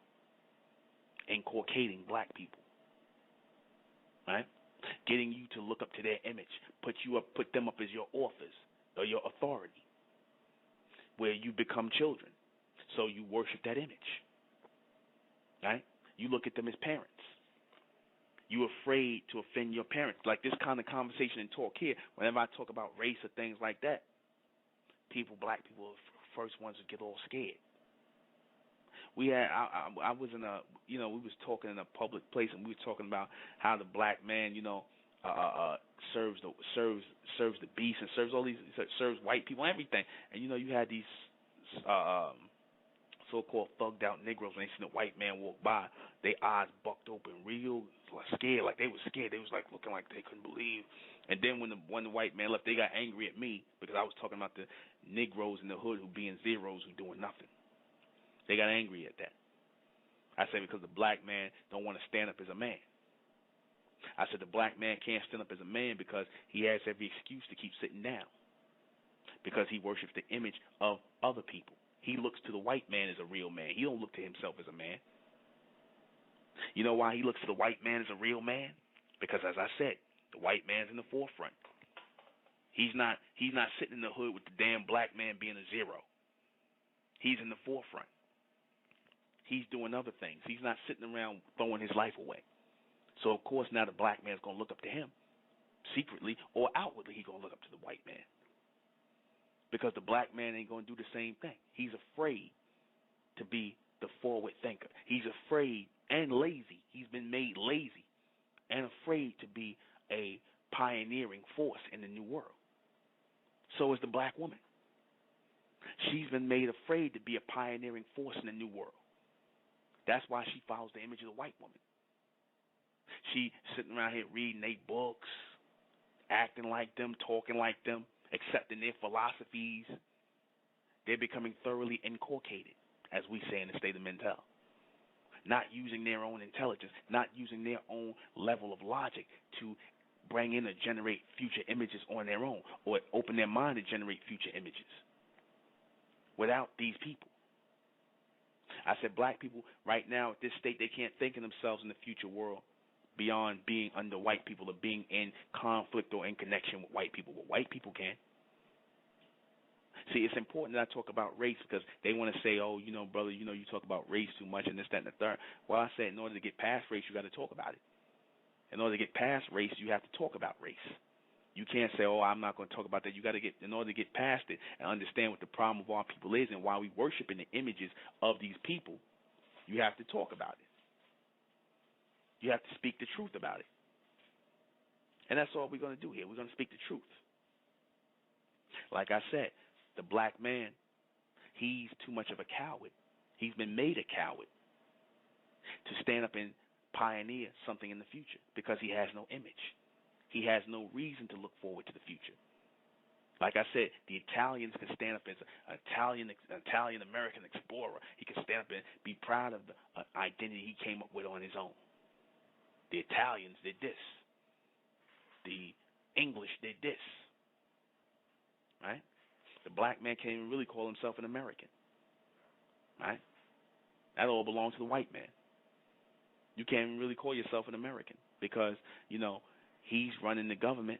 inculcating black people, right? Getting you to look up to their image, put them up as your authors or your authority, where you become children, so you worship that image, right? You look at them as parents. You're afraid to offend your parents. Like this kind of conversation and talk here, whenever I talk about race or things like that, black people are the first ones to get all scared. I was in we was talking in a public place, and we were talking about how the black man, serves the beast and serves white people and everything. And you had these so-called thugged out Negroes, when they seen a white man walk by, their eyes bucked open, real scared, like they were scared. They was like looking like they couldn't believe. And then when the white man left, they got angry at me because I was talking about the Negroes in the hood who being zeros who doing nothing. They got angry at that. I said because the black man don't want to stand up as a man. I said the black man can't stand up as a man because he has every excuse to keep sitting down, because he worships the image of other people. He looks to the white man as a real man. He don't look to himself as a man. You know why he looks to the white man as a real man? Because, as I said, the white man's in the forefront. He's not sitting in the hood with the damn black man being a zero. He's in the forefront. He's doing other things. He's not sitting around throwing his life away. So, of course, now the black man's going to look up to him. Secretly or outwardly, he's going to look up to the white man. Because the black man ain't going to do the same thing. He's afraid to be the forward thinker. He's afraid and lazy. He's been made lazy and afraid to be a pioneering force in the new world. So is the black woman. She's been made afraid to be a pioneering force in the new world. That's why she follows the image of the white woman. She sitting around here reading their books, acting like them, talking like them, accepting their philosophies. They're becoming thoroughly inculcated, as we say in the state of mental. Not using their own intelligence, not using their own level of logic to bring in or generate future images on their own, or open their mind to generate future images. Without these people. I said black people right now at this state, they can't think of themselves in the future world beyond being under white people or being in conflict or in connection with white people. But white people can. See, it's important that I talk about race because they want to say, oh, brother, you talk about race too much and this, that, and the third. Well, I said in order to get past race, you got to talk about it. In order to get past race, you have to talk about race. You can't say, oh, I'm not going to talk about that. You got to in order to get past it and understand what the problem of our people is and why we worship in the images of these people, you have to talk about it. You have to speak the truth about it. And that's all we're going to do here. We're going to speak the truth. Like I said, the black man, he's too much of a coward. He's been made a coward to stand up and pioneer something in the future because he has no image. He has no reason to look forward to the future. Like I said, the Italians can stand up as an Italian-American explorer. He can stand up and be proud of the identity he came up with on his own. The Italians did this. The English did this. Right? The black man can't even really call himself an American. Right? That all belongs to the white man. You can't even really call yourself an American because, he's running the government.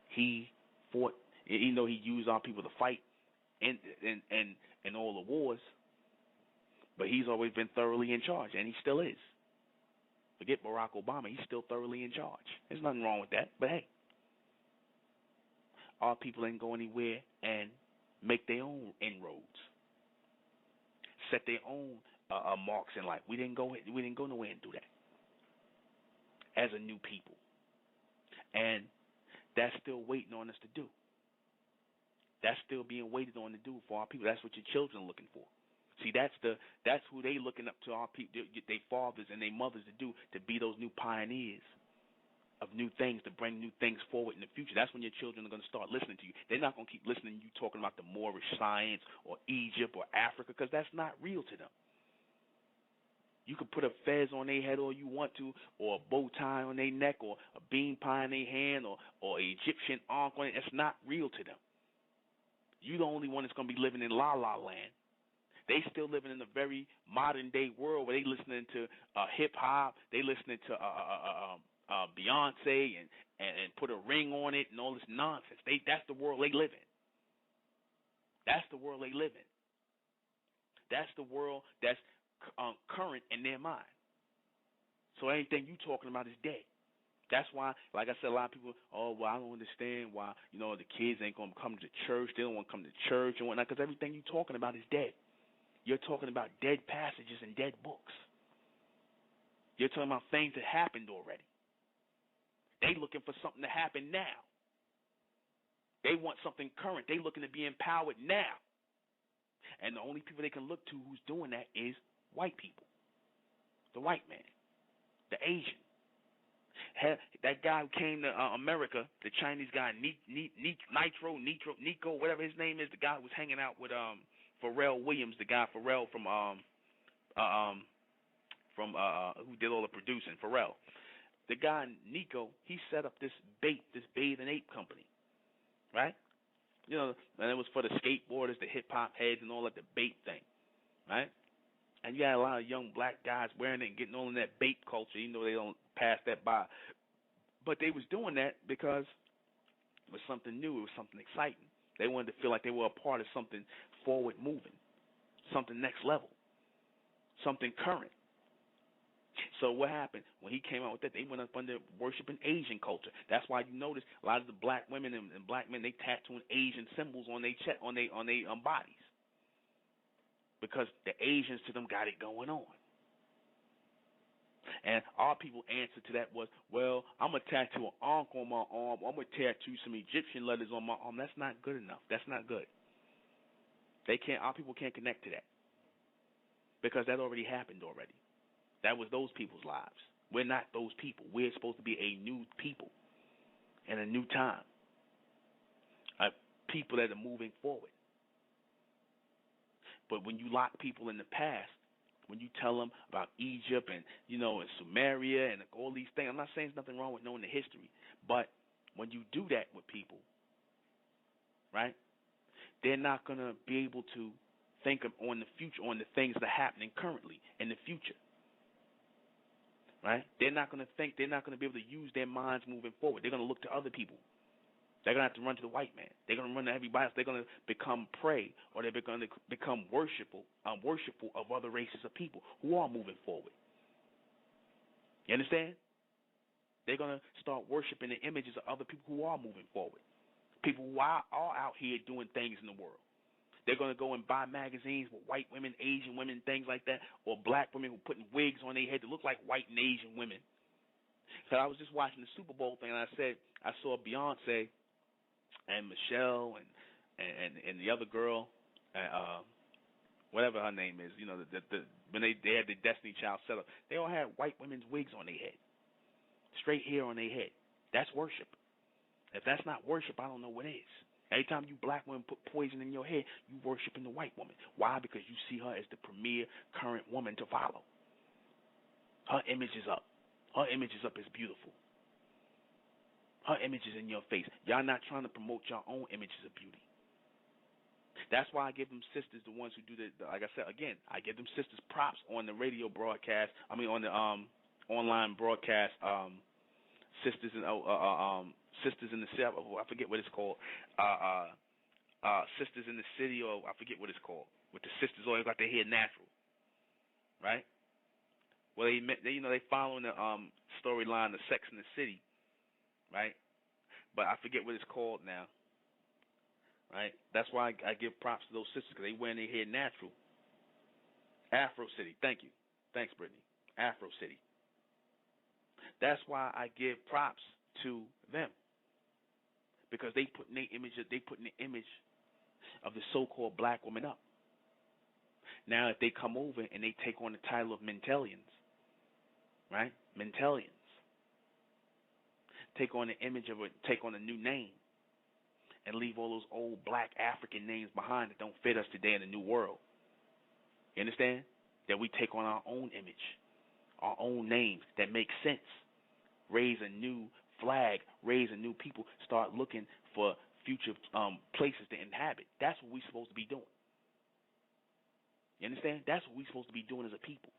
He fought, even though he used our people to fight in all the wars, but he's always been thoroughly in charge, and he still is. Forget Barack Obama, he's still thoroughly in charge. There's nothing wrong with that, but hey, our people ain't go anywhere and make their own inroads, set their own marks in life. We didn't go nowhere and do that as a new people, and that's still waiting on us to do. That's still being waited on to do for our people. That's what your children are looking for. See, that's who they looking up to our people, their fathers and their mothers to do, to be those new pioneers of new things, to bring new things forward in the future. That's when your children are going to start listening to you. They're not going to keep listening to you talking about the Moorish science or Egypt or Africa, because that's not real to them. You could put a fez on their head all you want to, or a bow tie on their neck, or a bean pie in their hand, or an Egyptian ankh on it. It's not real to them. You the only one that's going to be living in La La Land. They still living in a very modern day world where they listening to hip hop, they listening to Beyonce and put a ring on it and all this nonsense. That's the world they live in. That's the world they live in. That's the world that's current in their mind. So anything you talking about is dead. That's why, like I said, a lot of people, oh, well, I don't understand why, the kids ain't going to come to church. They don't want to come to church and whatnot, because everything you talking about is dead. You're talking about dead passages and dead books. You're talking about things that happened already. They looking for something to happen now. They want something current. They looking to be empowered now. And the only people they can look to who's doing that is white people. The white man. The Asian. That guy who came to America, the Chinese guy, Nico, whatever his name is, the guy who was hanging out with Pharrell Williams, the guy Pharrell from who did all the producing, Pharrell. The guy Nico, he set up this Bathe and Ape company, right? And it was for the skateboarders, the hip hop heads, and all that, the Bape thing, right? And you had a lot of young black guys wearing it and getting all in that Bape culture, even though they don't pass that by. But they was doing that because it was something new, it was something exciting. They wanted to feel like they were a part of something forward moving, something next level, something current. So what happened? When he came out with that, they went up under worshiping Asian culture. That's why you notice a lot of the black women and black men, they tattooing Asian symbols on their chest, on their bodies, because the Asians to them got it going on. And our people answer to that was, well, I'm going to tattoo an ankh on my arm. I'm going to tattoo some Egyptian letters on my arm. That's not good enough. That's not good. Our people can't connect to that, because that already happened already. That was those people's lives. We're not those people. We're supposed to be a new people in a new time. People that are moving forward. But when you lock people in the past, when you tell them about Egypt and, and Sumeria and all these things, I'm not saying there's nothing wrong with knowing the history, but when you do that with people, right, they're not going to be able to think on the future, on the things that are happening currently in the future. Right? They're not going to think, they're not going to be able to use their minds moving forward. They're going to look to other people. They're going to have to run to the white man. They're going to run to everybody else. They're going to become prey, or they're going to become worshipful of other races of people who are moving forward. You understand? They're going to start worshiping the images of other people who are moving forward. People who are out here doing things in the world. They're going to go and buy magazines with white women, Asian women, things like that, or black women who are putting wigs on their head to look like white and Asian women. So I was just watching the Super Bowl thing, and I saw Beyonce and Michelle and the other girl, whatever her name is, when they had the Destiny Child set up, they all had white women's wigs on their head, straight hair on their head. That's worship. If that's not worship, I don't know what is. Every time you black women put poison in your head, you worshiping the white woman. Why? Because you see her as the premier current woman to follow. Her image is up. Her image is up as beautiful. Her image is in your face. Y'all not trying to promote your own images of beauty. That's why I give them sisters, the ones who do like I said, again, I give them sisters props on the radio broadcast. I mean, on the online broadcast, sisters in the city. I forget what it's called. Sisters in the city, or I forget what it's called. With the sisters always got their hair natural, right? Well, they following the storyline of Sex in the City, right? But I forget what it's called now, right? That's why I give props to those sisters, because they wearing their hair natural. Afro City, thank you, thanks, Brittany. Afro City. That's why I give props to them, because they put in the image of the so-called black woman up. Now, if they come over and they take on the title of Mentalians, right? Mentalians. Take on the image of take on a new name and leave all those old black African names behind that don't fit us today in the new world. You understand? That we take on our own image, our own names that make sense. Raise a new flag, raise a new people, start looking for future places to inhabit. That's what we're supposed to be doing. You understand? That's what we're supposed to be doing as a people.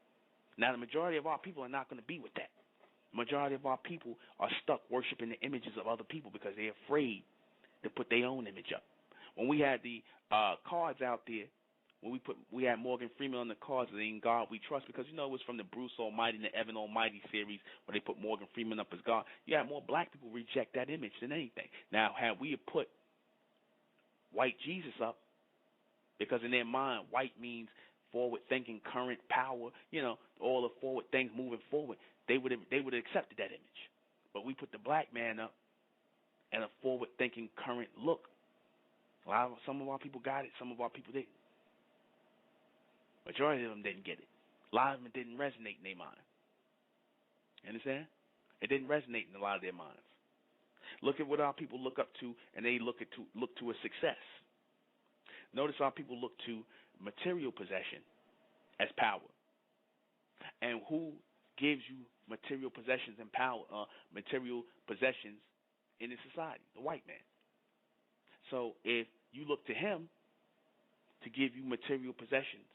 Now, the majority of our people are not going to be with that. The majority of our people are stuck worshiping the images of other people because they're afraid to put their own image up. When we had the cards out there, when we had Morgan Freeman on the cards, in God We Trust, because it was from the ᴟᴟᴘᴘ and the Evan Almighty series where they put Morgan Freeman up as God. You had more black people reject that image than anything. Now, had we put white Jesus up, because in their mind, white means forward thinking, current power, all the forward things moving forward, they would have accepted that image. But we put the black man up and a forward thinking, current look. Some of our people got it, some of our people didn't. Majority of them didn't get it. A lot of them didn't resonate in their mind. You understand? It didn't resonate in a lot of their minds. Look at what our people look up to, and they look to a success. Notice our people look to material possession as power. And who gives you material possessions and power, material possessions in this society? The white man. So if you look to him to give you material possessions,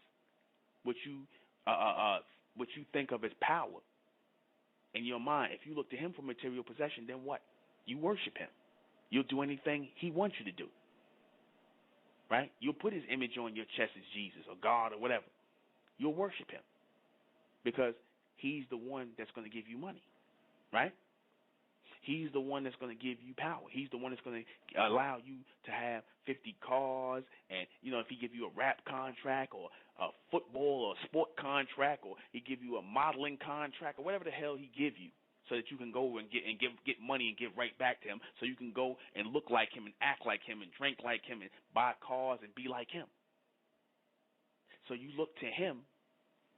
what you think of as power in your mind, if you look to him for material possession, then what? You worship him. You'll do anything he wants you to do. Right? You'll put his image on your chest as Jesus or God or whatever. You'll worship him because he's the one that's going to give you money. Right? He's the one that's going to give you power. He's the one that's going to allow you to have 50 cars, and, if he give you a rap contract or a football or a sport contract, or he give you a modeling contract or whatever the hell he give you, so that you can go and get money and give right back to him, so you can go and look like him and act like him and drink like him and buy cars and be like him. So you look to him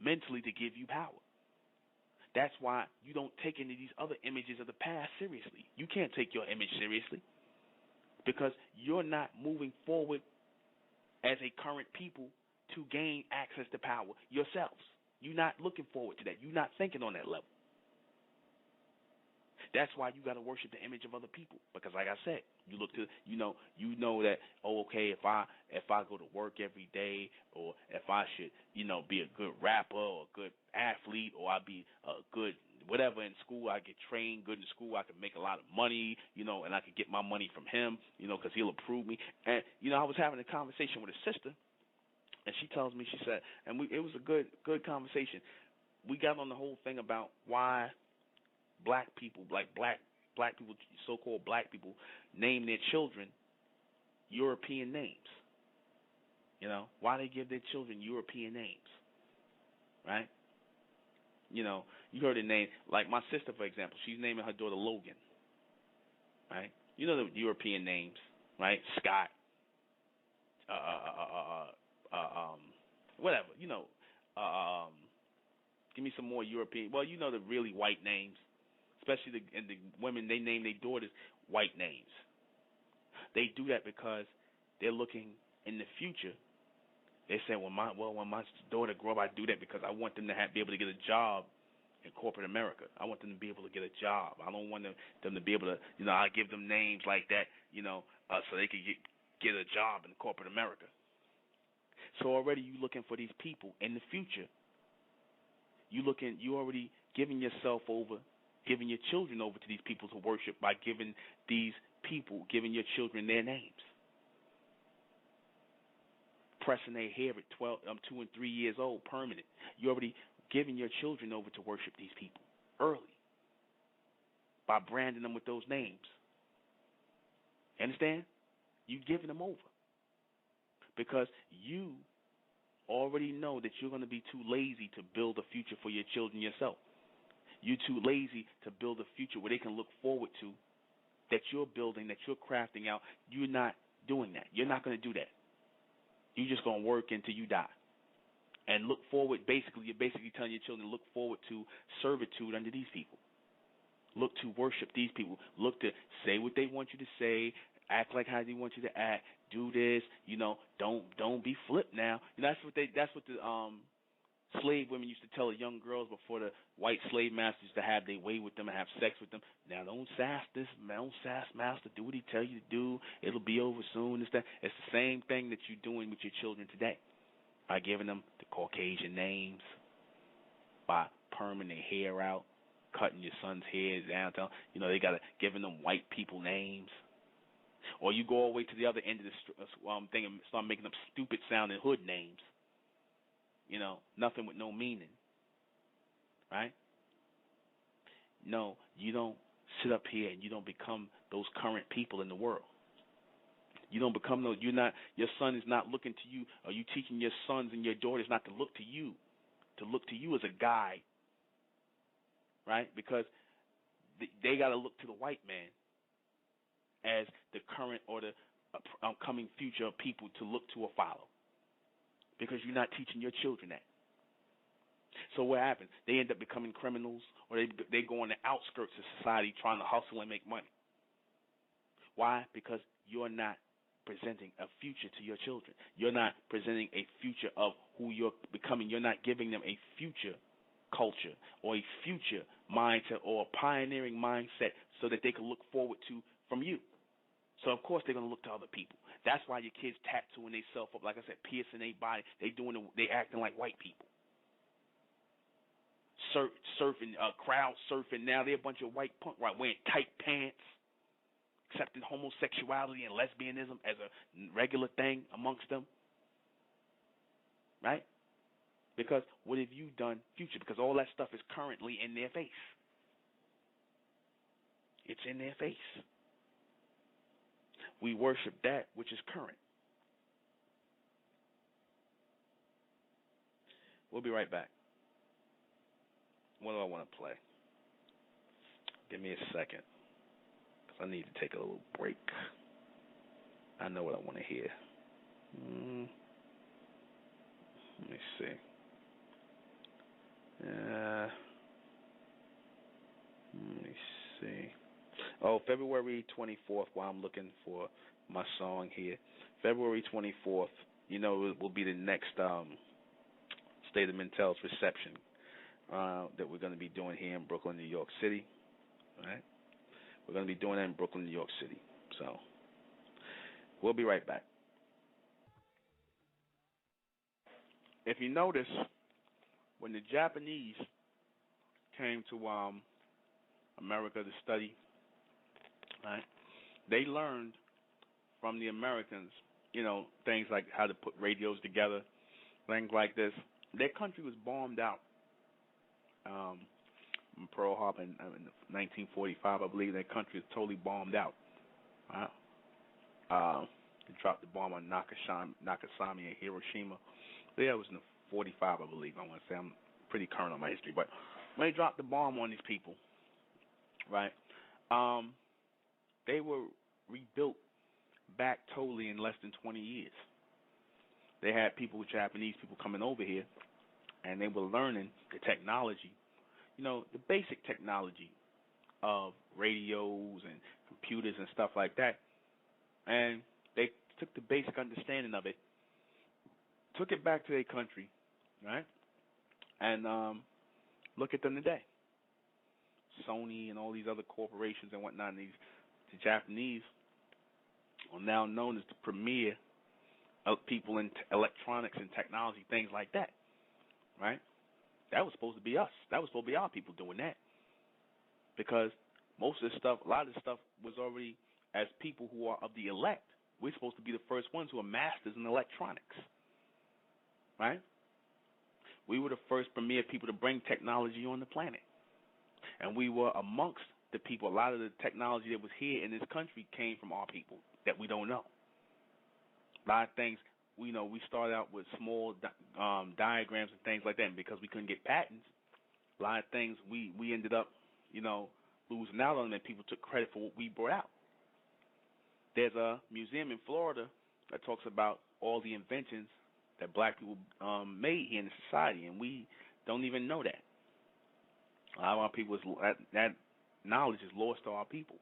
mentally to give you power. That's why you don't take any of these other images of the past seriously. You can't take your image seriously because you're not moving forward as a current people to gain access to power yourselves. You're not looking forward to that. You're not thinking on that level. That's why you got to worship the image of other people, because like I said, you look to you know that, okay, if I go to work every day, or if I should be a good rapper or a good athlete, or I be a good whatever in school, I get trained good in school, I can make a lot of money, and I can get my money from him, because he'll approve me. And I was having a conversation with a sister, and she tells me, she said, and it was a good conversation. We got on the whole thing about why black people, like black people, so-called black people, name their children European names. Why they give their children European names, right? You heard the name, like my sister, for example, she's naming her daughter Logan, right? The European names, right? Scott, whatever, give me some more European, well, the really white names. Especially the women, they name their daughters white names. They do that because they're looking in the future. They say, when my daughter grow up, I do that because I want them to be able to get a job in corporate America. I want them to be able to get a job. I don't want them to be able to, I give them names like that, so they can get a job in corporate America. So already you looking for these people in the future. You already giving yourself over, giving your children over to these people to worship by giving your children their names. Pressing their hair at 2 and 3 years old, permanent. You're already giving your children over to worship these people early by branding them with those names. Understand? You're giving them over because you already know that you're going to be too lazy to build a future for your children yourself. You're too lazy to build a future where they can look forward to, that you're building, that you're crafting out. You're not doing that. You're not going to do that. You're just going to work until you die. And look forward, you're basically telling your children to look forward to servitude under these people. Look to worship these people. Look to say what they want you to say, act like how they want you to act, do this, don't be flipped now. That's what the slave women used to tell the young girls before the white slave masters to have their way with them and have sex with them. Now don't sass master, do what he tell you to do. It'll be over soon. It's the same thing that you're doing with your children today. By giving them the Caucasian names, by perming their hair out, cutting your son's hair down, they got giving them white people names. Or you go all the way to the other end of the thing and start making up stupid sounding hood names. Nothing with no meaning. Right? No, you don't sit up here and you don't become those current people in the world. You don't become those. Your son is not looking to you. Are you teaching your sons and your daughters not to look to you as a guide, right? Because they got to look to the white man as the current or the coming future of people to look to or follow. Because you're not teaching your children that. So what happens? They end up becoming criminals, or they go on the outskirts of society trying to hustle and make money. Why? Because you're not presenting a future to your children. You're not presenting a future of who you're becoming. You're not giving them a future culture or a future mindset or a pioneering mindset so that they can look forward to from you. So, of course, they're going to look to other people. That's why your kids tattooing themselves up, like I said, piercing their body. They acting like white people. Surfing, crowd surfing. Now they're a bunch of white punk, right, wearing tight pants, accepting homosexuality and lesbianism as a regular thing amongst them, right? Because what have you done future? Because all that stuff is currently in their face. It's in their face. We worship that which is current. We'll be right back. What do I want to play? Give me a second. I need to take a little break. I know what I want to hear. Let me see. Let me see. Oh, February 24th, while I'm looking for my song here. February 24th, it will be the next State of Mentel's reception that we're going to be doing here in Brooklyn, New York City. All right? We're going to be doing that in Brooklyn, New York City. So we'll be right back. If you notice, when the Japanese came to America to study, right, they learned from the Americans, things like how to put radios together, things like this. Their country was bombed out. Pearl Harbor in 1945, I believe, their country was totally bombed out. They dropped the bomb on Nagasaki and Hiroshima. Yeah, it was in 45, I believe. I want to say I'm pretty current on my history, but when they dropped the bomb on these people, right, they were rebuilt back totally in less than 20 years. They had Japanese people coming over here, and they were learning the technology, the basic technology of radios and computers and stuff like that. And they took the basic understanding of it, took it back to their country, right? And look at them today. Sony and all these other corporations and whatnot, the Japanese are now known as the premier of people in electronics and technology, things like that, right? That was supposed to be us. That was supposed to be our people doing that. Because most of this stuff, a lot of this stuff was already, as people who are of the elect, we're supposed to be the first ones who are masters in electronics, right? We were the first premier people to bring technology on the planet. And we were amongst the people. A lot of the technology that was here in this country came from our people that we don't know. A lot of things, we started out with small diagrams and things like that. And because we couldn't get patents, a lot of things we ended up, losing out on them, and people took credit for what we brought out. There's a museum in Florida that talks about all the inventions that black people made here in the society, and we don't even know that. A lot of our people, that knowledge is lost to our people.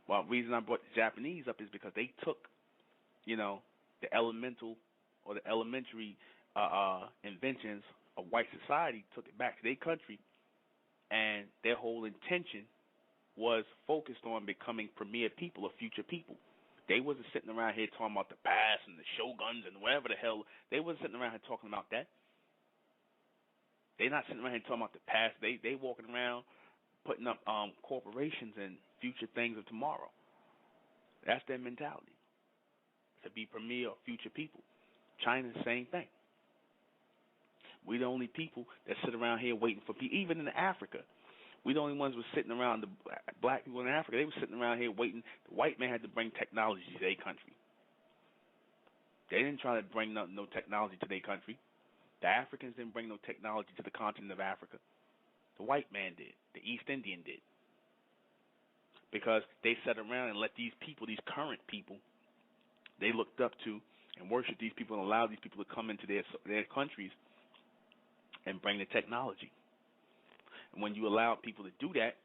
Well, the reason I brought the Japanese up is because they took, the elemental or the elementary inventions of white society, took it back to their country, and their whole intention was focused on becoming premier people or future people. They wasn't sitting around here talking about the past and the shoguns and whatever the hell. They wasn't sitting around here talking about that. They're not sitting around here talking about the past. They walking around putting up corporations and future things of tomorrow. That's their mentality, to be premier or future people. China, the same thing. We the only people that sit around here waiting for people. Even in Africa, we the only ones who were sitting around, the black people in Africa, they were sitting around here waiting. The white man had to bring technology to their country. They didn't try to bring no technology to their country. The Africans didn't bring no technology to the continent of Africa. The white man did. The East Indian did. Because they sat around and let these people, these current people, they looked up to and worshiped these people and allowed these people to come into their countries and bring the technology. And when you allow people to do that,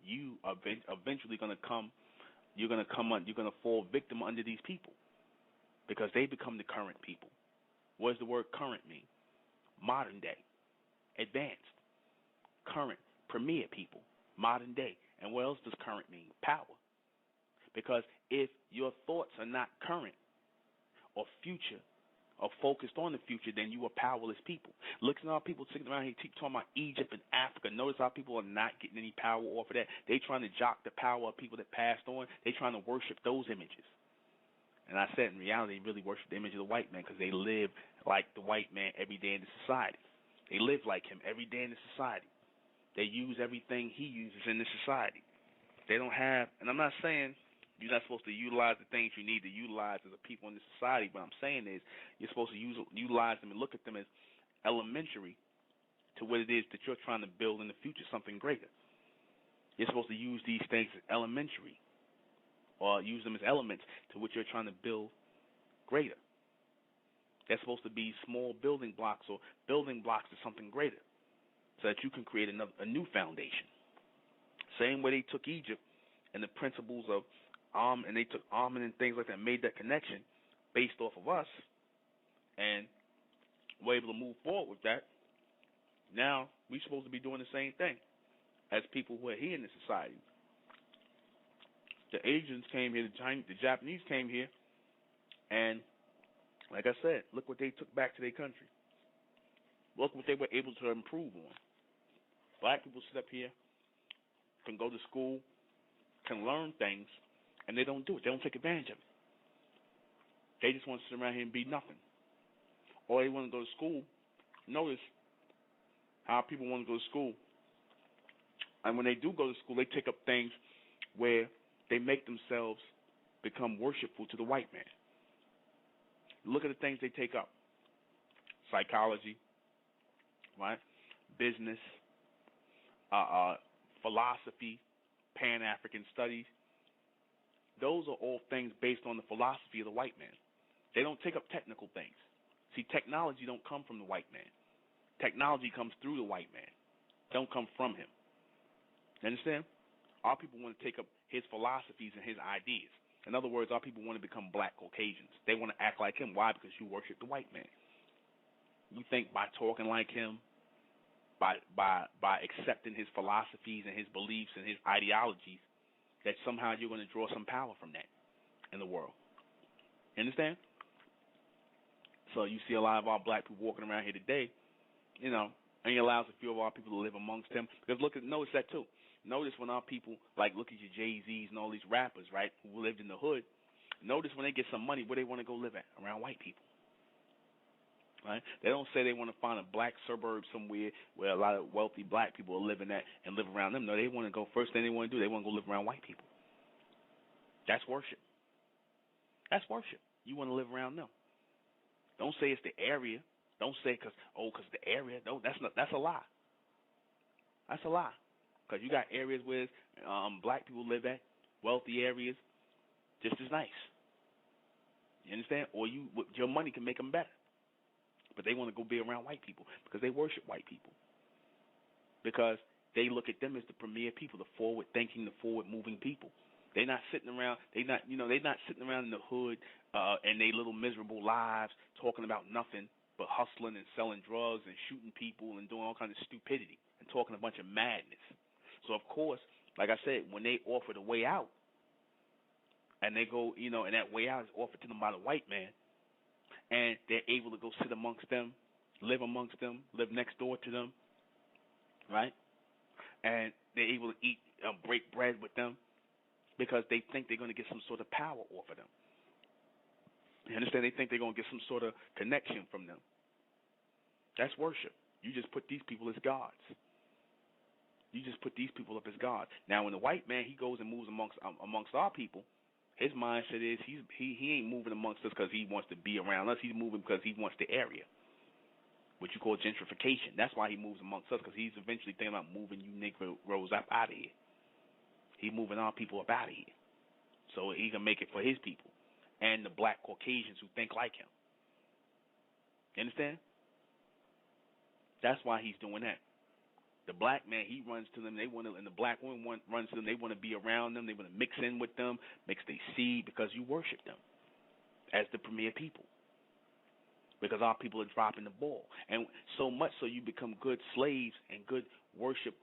you are eventually going to come. You're going to fall victim under these people because they become the current people. What does the word current mean? Modern day, advanced, current, premier people, modern day. And what else does current mean? Power. Because if your thoughts are not current or future or focused on the future, then you are powerless people. Look at our people sitting around here talking about Egypt and Africa. Notice how people are not getting any power off of that. They're trying to jock the power of people that passed on. They're trying to worship those images. And I said, in reality, they really worship the image of the white man because they live like the white man every day in the society. They live like him every day in the society. They use everything he uses in the society. They don't have, and I'm not saying you're not supposed to utilize the things you need to utilize as a people in the society. What I'm saying is you're supposed to utilize them and look at them as elementary to what it is that you're trying to build in the future, something greater. You're supposed to use these things as elementary or use them as elements to what you're trying to build greater. They're supposed to be small building blocks or building blocks to something greater so that you can create a new foundation. Same way they took Egypt and the principles of and they took almond and things like that, made that connection based off of us, and were able to move forward with that. Now we're supposed to be doing the same thing as people who are here in the society. The Asians came here, the Japanese came here, and like I said, look what they took back to their country. Look what they were able to improve on. Black people sit up here, can go to school, can learn things, and they don't do it. They don't take advantage of it. They just want to sit around here and be nothing. Or they want to go to school. Notice how people want to go to school. And when they do go to school, they take up things where they make themselves become worshipful to the white man. Look at the things they take up. Psychology, right? Business, philosophy, Pan-African studies. Those are all things based on the philosophy of the white man. They don't take up technical things. See, technology don't come from the white man. Technology comes through the white man. It don't come from him. You understand? Our people want to take up his philosophies and his ideas. In other words, our people want to become black Caucasians. They want to act like him. Why? Because you worship the white man. You think by talking like him, by accepting his philosophies and his beliefs and his ideologies, that somehow you're going to draw some power from that in the world. You understand? So you see a lot of our black people walking around here today, and he allows a few of our people to live amongst him. Because notice that too. Notice when our people, like look at your Jay-Z's and all these rappers, right, who lived in the hood, notice when they get some money, where they want to go live at? Around white people. Right? They don't say they want to find a black suburb somewhere where a lot of wealthy black people are living at and live around them. No, they want to go, first thing they want to do, they want to go live around white people. That's worship. That's worship. You want to live around them. Don't say it's the area. Don't say because the area. No, that's a lie. That's a lie. Because you got areas where black people live at, wealthy areas, just as nice. You understand? Or your money can make them better. But they want to go be around white people because they worship white people. Because they look at them as the premier people, the forward-thinking, the forward-moving people. They're not sitting around. They're not sitting around in the hood and they little miserable lives talking about nothing but hustling and selling drugs and shooting people and doing all kinds of stupidity and talking a bunch of madness. So of course, like I said, when they offer the way out, and they go, and that way out is offered to them by the white man, and they're able to go sit amongst them, live amongst them, live next door to them, right? And they're able to eat, break bread with them because they think they're going to get some sort of power off of them. You understand? They think they're going to get some sort of connection from them. That's worship. You just put these people as gods. You just put these people up as gods. Now, when the white man, he goes and moves amongst our people, his mindset is he ain't moving amongst us because he wants to be around us. He's moving because he wants the area, what you call gentrification. That's why he moves amongst us, because he's eventually thinking about moving you Negroes up out of here. He's moving our people up out of here so he can make it for his people and the black Caucasians who think like him. You understand? That's why he's doing that. The black man, he runs to them. And the black woman runs to them. They want to be around them. They want to mix in with them, mix their seed, because you worship them as the premier people. Because our people are dropping the ball, and so much so you become good slaves and good worship,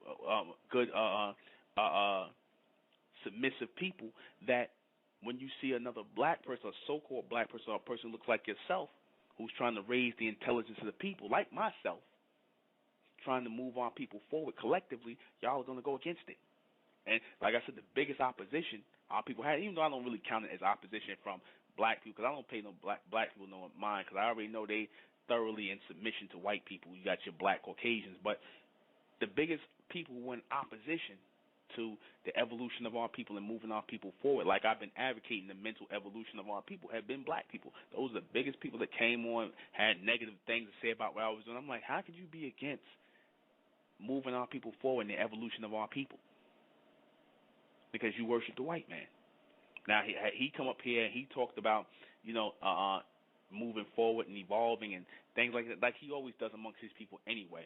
good submissive people, that when you see another black person, a so-called black person, or a person who looks like yourself, who's trying to raise the intelligence of the people, like myself, trying to move our people forward collectively, y'all are going to go against it. And like I said, the biggest opposition our people had, even though I don't really count it as opposition from black people, because I don't pay no black people no mind, because I already know they thoroughly in submission to white people. You got your black Caucasians, but the biggest people who were in opposition to the evolution of our people and moving our people forward, like I've been advocating the mental evolution of our people, have been black people. Those are the biggest people that came on, had negative things to say about what I was doing. I'm like, how could you be against moving our people forward in the evolution of our people? Because you worship the white man. Now, he come up here and he talked about, moving forward and evolving and things like that, like he always does amongst his people anyway.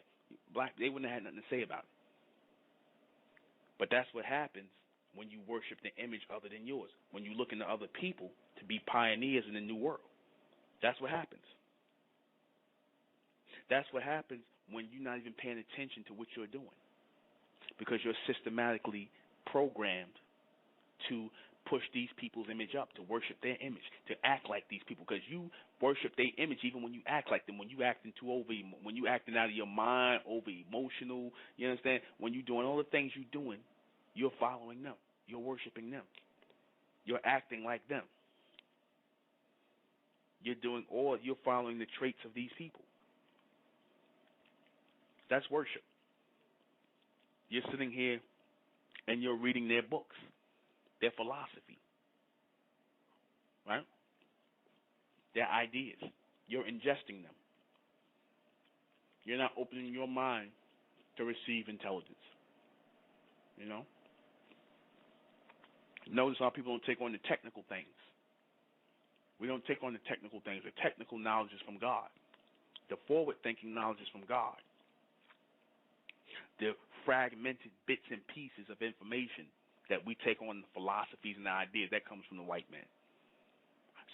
Black, they wouldn't have had nothing to say about it. But that's what happens when you worship the image other than yours, when you look into other people to be pioneers in the new world. That's what happens. That's what happens when you're not even paying attention to what you're doing, because you're systematically programmed to push these people's image up, to worship their image, to act like these people, because you worship their image even when you act like them, when you acting when you acting out of your mind, over emotional, you understand? When you're doing all the things you're doing, you're following them. You're worshiping them. You're acting like them. You're following the traits of these people. That's worship. You're sitting here and you're reading their books, their philosophy, right? Their ideas. You're ingesting them. You're not opening your mind to receive intelligence. Notice how people don't take on the technical things. We don't take on the technical things. The technical knowledge is from God. The forward-thinking knowledge is from God. The fragmented bits and pieces of information that we take on, the philosophies and the ideas, that comes from the white man.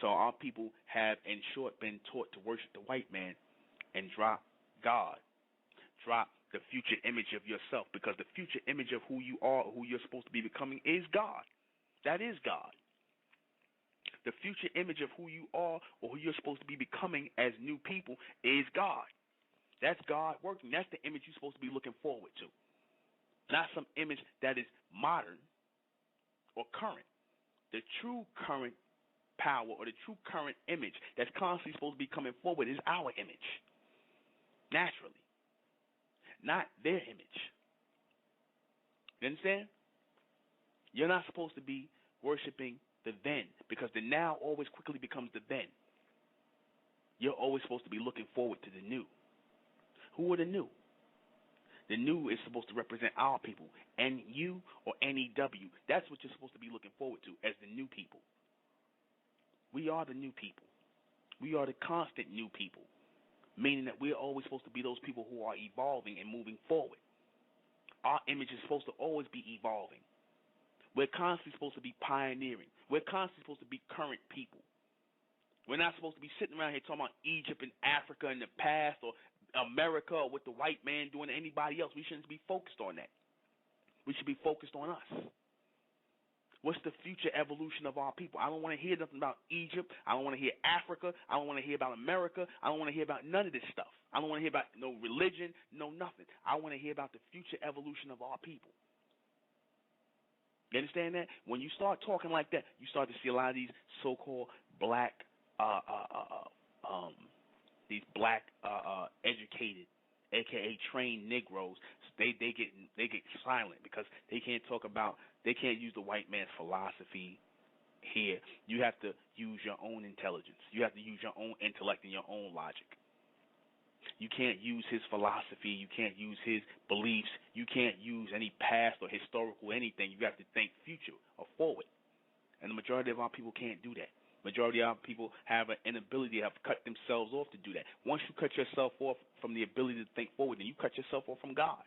So our people have, in short, been taught to worship the white man and drop God. Drop the future image of yourself, because the future image of who you are or who you're supposed to be becoming is God. That is God. The future image of who you are or who you're supposed to be becoming as new people is God. That's God working. That's the image you're supposed to be looking forward to. Not some image that is modern or current. The true current power or the true current image that's constantly supposed to be coming forward is our image. Naturally. Not their image. You understand? You're not supposed to be worshiping the then, because the now always quickly becomes the then. You're always supposed to be looking forward to the new. Who are the new? The new is supposed to represent our people, NU or NEW. That's what you're supposed to be looking forward to as the new people. We are the new people. We are the constant new people, meaning that we're always supposed to be those people who are evolving and moving forward. Our image is supposed to always be evolving. We're constantly supposed to be pioneering. We're constantly supposed to be current people. We're not supposed to be sitting around here talking about Egypt and Africa in the past, or America, or what the white man doing to anybody else. We shouldn't be focused on that. We should be focused on us. What's the future evolution of our people? I don't want to hear nothing about Egypt. I don't want to hear Africa. I don't want to hear about America. I don't want to hear about none of this stuff. I don't want to hear about no religion, no nothing. I want to hear about the future evolution of our people. You understand that? When you start talking like that, you start to see a lot of these so-called black, educated, aka trained Negroes. They get silent because they can't use the white man's philosophy here. You have to use your own intelligence. You have to use your own intellect and your own logic. You can't use his philosophy. You can't use his beliefs. You can't use any past or historical anything. You have to think future or forward. And the majority of our people can't do that. Majority of our people have an inability to have cut themselves off to do that. Once you cut yourself off from the ability to think forward, then you cut yourself off from God.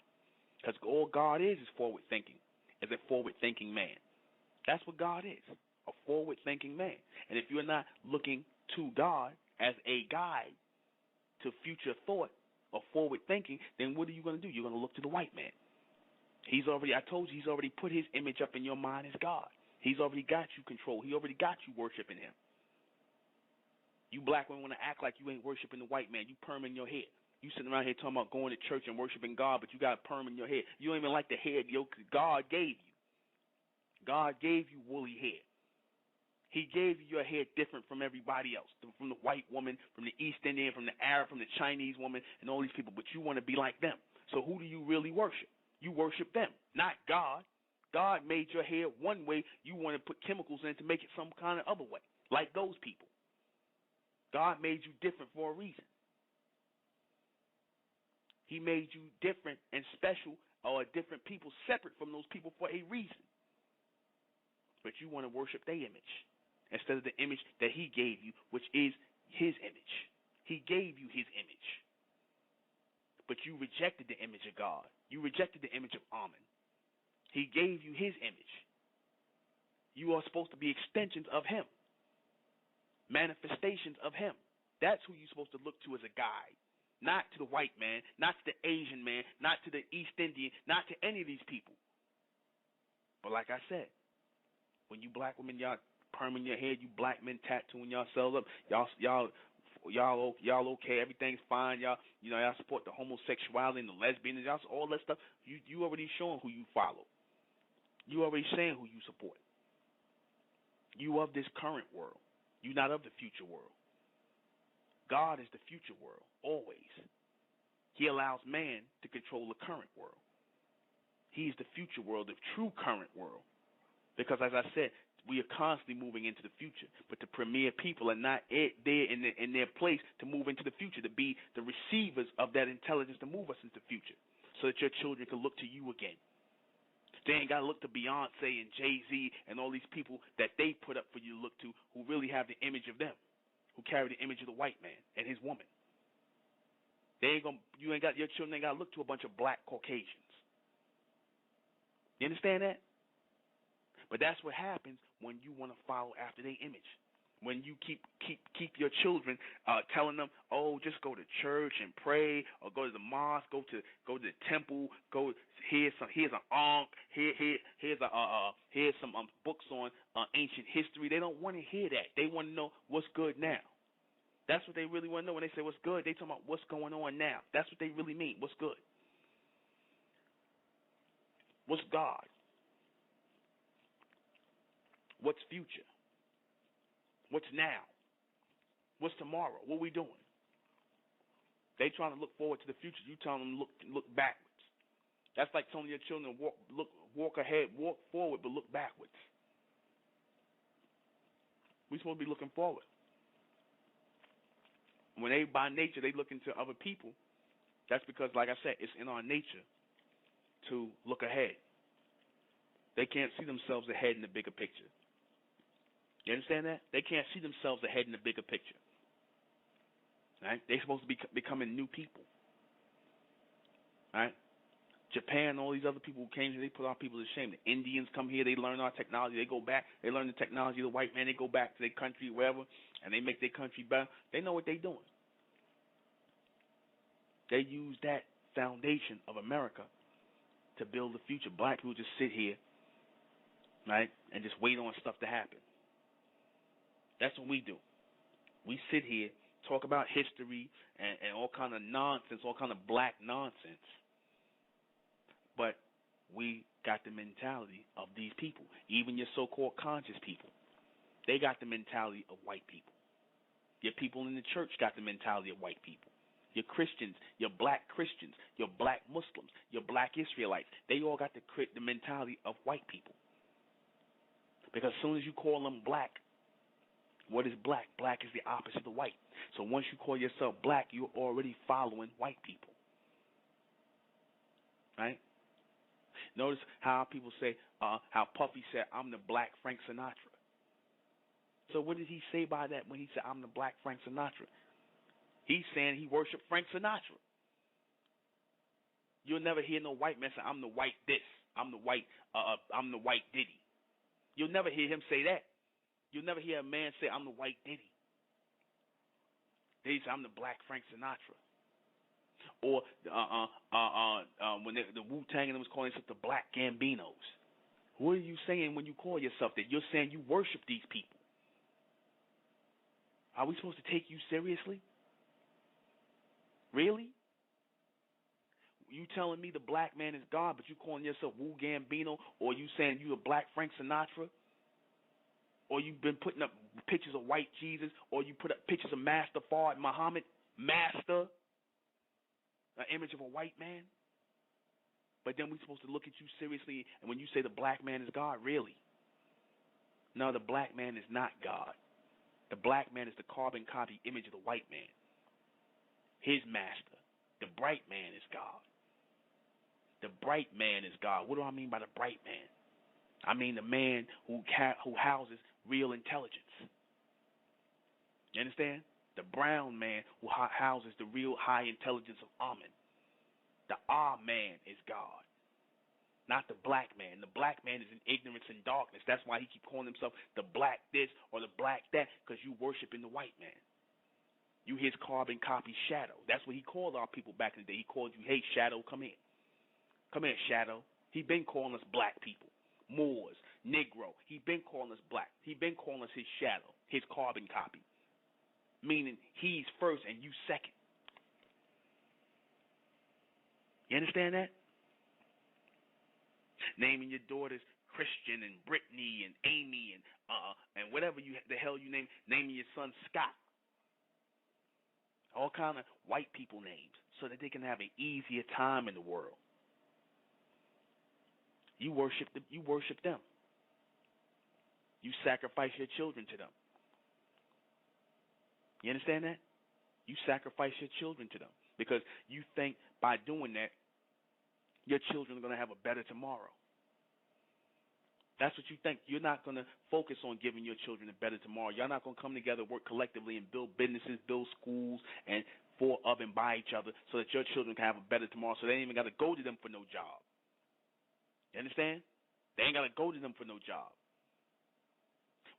Because all God is forward thinking, is a forward thinking man. That's what God is, a forward thinking man. And if you're not looking to God as a guide to future thought or forward thinking, then what are you going to do? You're going to look to the white man. He's already put his image up in your mind as God. He's already got you controlled. He already got you worshiping him. You black women want to act like you ain't worshiping the white man. You perm in your head. You sitting around here talking about going to church and worshiping God, but you got a perm in your head. You don't even like the hair God gave you. God gave you woolly hair. He gave you your hair different from everybody else, from the white woman, from the East Indian, from the Arab, from the Chinese woman, and all these people, but you want to be like them. So who do you really worship? You worship them, not God. God made your hair one way. You want to put chemicals in to make it some kind of other way, like those people. God made you different for a reason. He made you different and special, or different people separate from those people for a reason. But you want to worship their image instead of the image that he gave you, which is his image. He gave you his image. But you rejected the image of God. You rejected the image of Amen. He gave you his image. You are supposed to be extensions of him, manifestations of him. That's who you're supposed to look to as a guide. Not to the white man, not to the Asian man, not to the East Indian, not to any of these people. But like I said, when you black women, y'all perming your head, you black men tattooing yourselves up, y'all okay, everything's fine, y'all support the homosexuality and the lesbians, y'all all that stuff. You already showing who you follow. You already saying who you support. You of this current world. You not of the future world. God is the future world, always. He allows man to control the current world. He is the future world, the true current world. Because as I said, we are constantly moving into the future, but the premier people are not there in their place to move into the future, to be the receivers of that intelligence to move us into the future, so that your children can look to you again. They ain't got to look to Beyonce and Jay-Z and all these people that they put up for you to look to, who really have the image of them, who carry the image of the white man and his woman. Your children ain't got to look to a bunch of black Caucasians. You understand that? But that's what happens when you want to follow after their image. When you keep your children telling them, oh, just go to church and pray, or go to the mosque, go to the temple, here's an ankh, here's some books on ancient history. They don't want to hear that. They want to know what's good now. That's what they really want to know when they say what's good. They talking about what's going on now. That's what they really mean. What's good? What's God? What's future? What's now? What's tomorrow? What we doing? They trying to look forward to the future. You telling them look backwards. That's like telling your children walk ahead, walk forward, but look backwards. We're supposed to be looking forward. When they, by nature, they look into other people, that's because, like I said, it's in our nature to look ahead. They can't see themselves ahead in the bigger picture. You understand that? They can't see themselves ahead in the bigger picture. Right? They're supposed to be becoming new people. Right? Japan, all these other people who came here, they put our people to shame. The Indians come here, they learn our technology, they go back, they learn the technology of the white man, they go back to their country, wherever, and they make their country better. They know what they're doing. They use that foundation of America to build the future. Black people just sit here, right, and just wait on stuff to happen. That's what we do. We sit here, talk about history and all kind of nonsense, all kind of black nonsense. But we got the mentality of these people, even your so-called conscious people. They got the mentality of white people. Your people in the church got the mentality of white people. Your Christians, your black Christians, your black Muslims, your black Israelites, they all got the mentality of white people. Because as soon as you call them black, what is black? Black is the opposite of white. So once you call yourself black, you're already following white people. Right? Notice how people say, how Puffy said, I'm the black Frank Sinatra. So what did he say by that when he said, I'm the black Frank Sinatra? He's saying he worshiped Frank Sinatra. You'll never hear no white man say, I'm the white this, I'm the white Diddy. You'll never hear him say that. You'll never hear a man say, I'm the white Diddy. They say, I'm the black Frank Sinatra. Or when the Wu-Tang and them was calling themselves the black Gambinos. What are you saying when you call yourself that? You're saying you worship these people. Are we supposed to take you seriously? Really? You telling me the black man is God, but you calling yourself Wu Gambino, or you saying you a black Frank Sinatra? Or you've been putting up pictures of white Jesus, or you put up pictures of Master Fard Muhammad, Master, an image of a white man? But then we're supposed to look at you seriously, and when you say the black man is God, really? No, the black man is not God. The black man is the carbon copy image of the white man. His master. The bright man is God. The bright man is God. What do I mean by the bright man? I mean the man who houses real intelligence. You understand? The brown man who houses the real high intelligence of Amen. The man is God, not the black man. The black man is in ignorance and darkness. That's why he keep calling himself the black this or the black that, because you worshiping the white man. You his carbon copy shadow. That's what he called our people back in the day. He called you, hey, shadow, come here. Come here, shadow. He been calling us black people. Moors, Negro. He been calling us black. He been calling us his shadow, his carbon copy. Meaning he's first and you second. You understand that? Naming your daughters Christian and Brittany and Amy and whatever the hell you name. Naming your son Scott. All kind of white people names so that they can have an easier time in the world. You worship them. You sacrifice your children to them. You understand that? You sacrifice your children to them because you think by doing that, your children are going to have a better tomorrow. That's what you think. You're not going to focus on giving your children a better tomorrow. You're not going to come together, work collectively, and build businesses, build schools, and for, of, and by each other so that your children can have a better tomorrow so they ain't even got to go to them for no job. You understand? They ain't got to go to them for no job.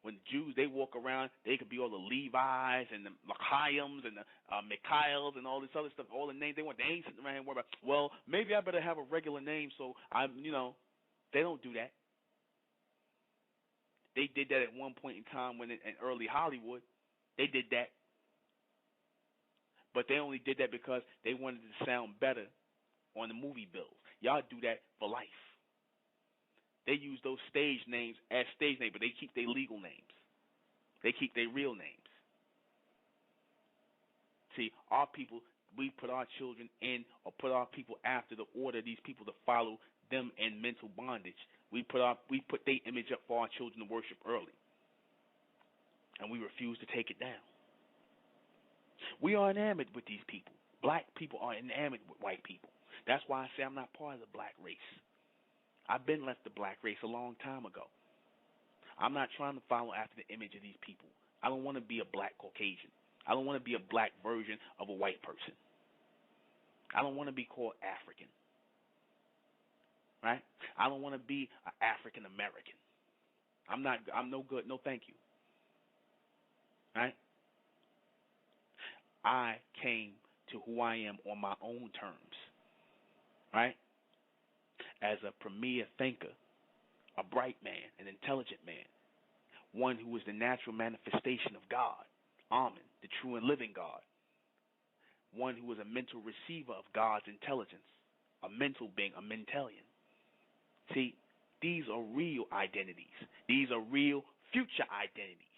When the Jews, they walk around, they could be all the Levi's and the Machaims and the Mikhails and all this other stuff, all the names they want. They ain't sitting around and worried about, well, maybe I better have a regular name so they don't do that. They did that at one point in time in early Hollywood. They did that. But they only did that because they wanted to sound better on the movie bills. Y'all do that for life. They use those stage names as stage names, but they keep their legal names. They keep their real names. See, our people, we put our children in or put our people after the order of these people to follow them in mental bondage. We put their image up for our children to worship early. And we refuse to take it down. We are enamored with these people. Black people are enamored with white people. That's why I say I'm not part of the black race. I've been left the black race a long time ago. I'm not trying to follow after the image of these people. I don't want to be a black Caucasian. I don't want to be a black version of a white person. I don't want to be called African. Right? I don't want to be an African American. I'm no good. No, thank you. Right? I came to who I am on my own terms. Right? As a premier thinker, a bright man, an intelligent man, one who is the natural manifestation of God, Amen, the true and living God, one who is a mental receiver of God's intelligence, a mental being, a mentalian. See, these are real identities. These are real future identities.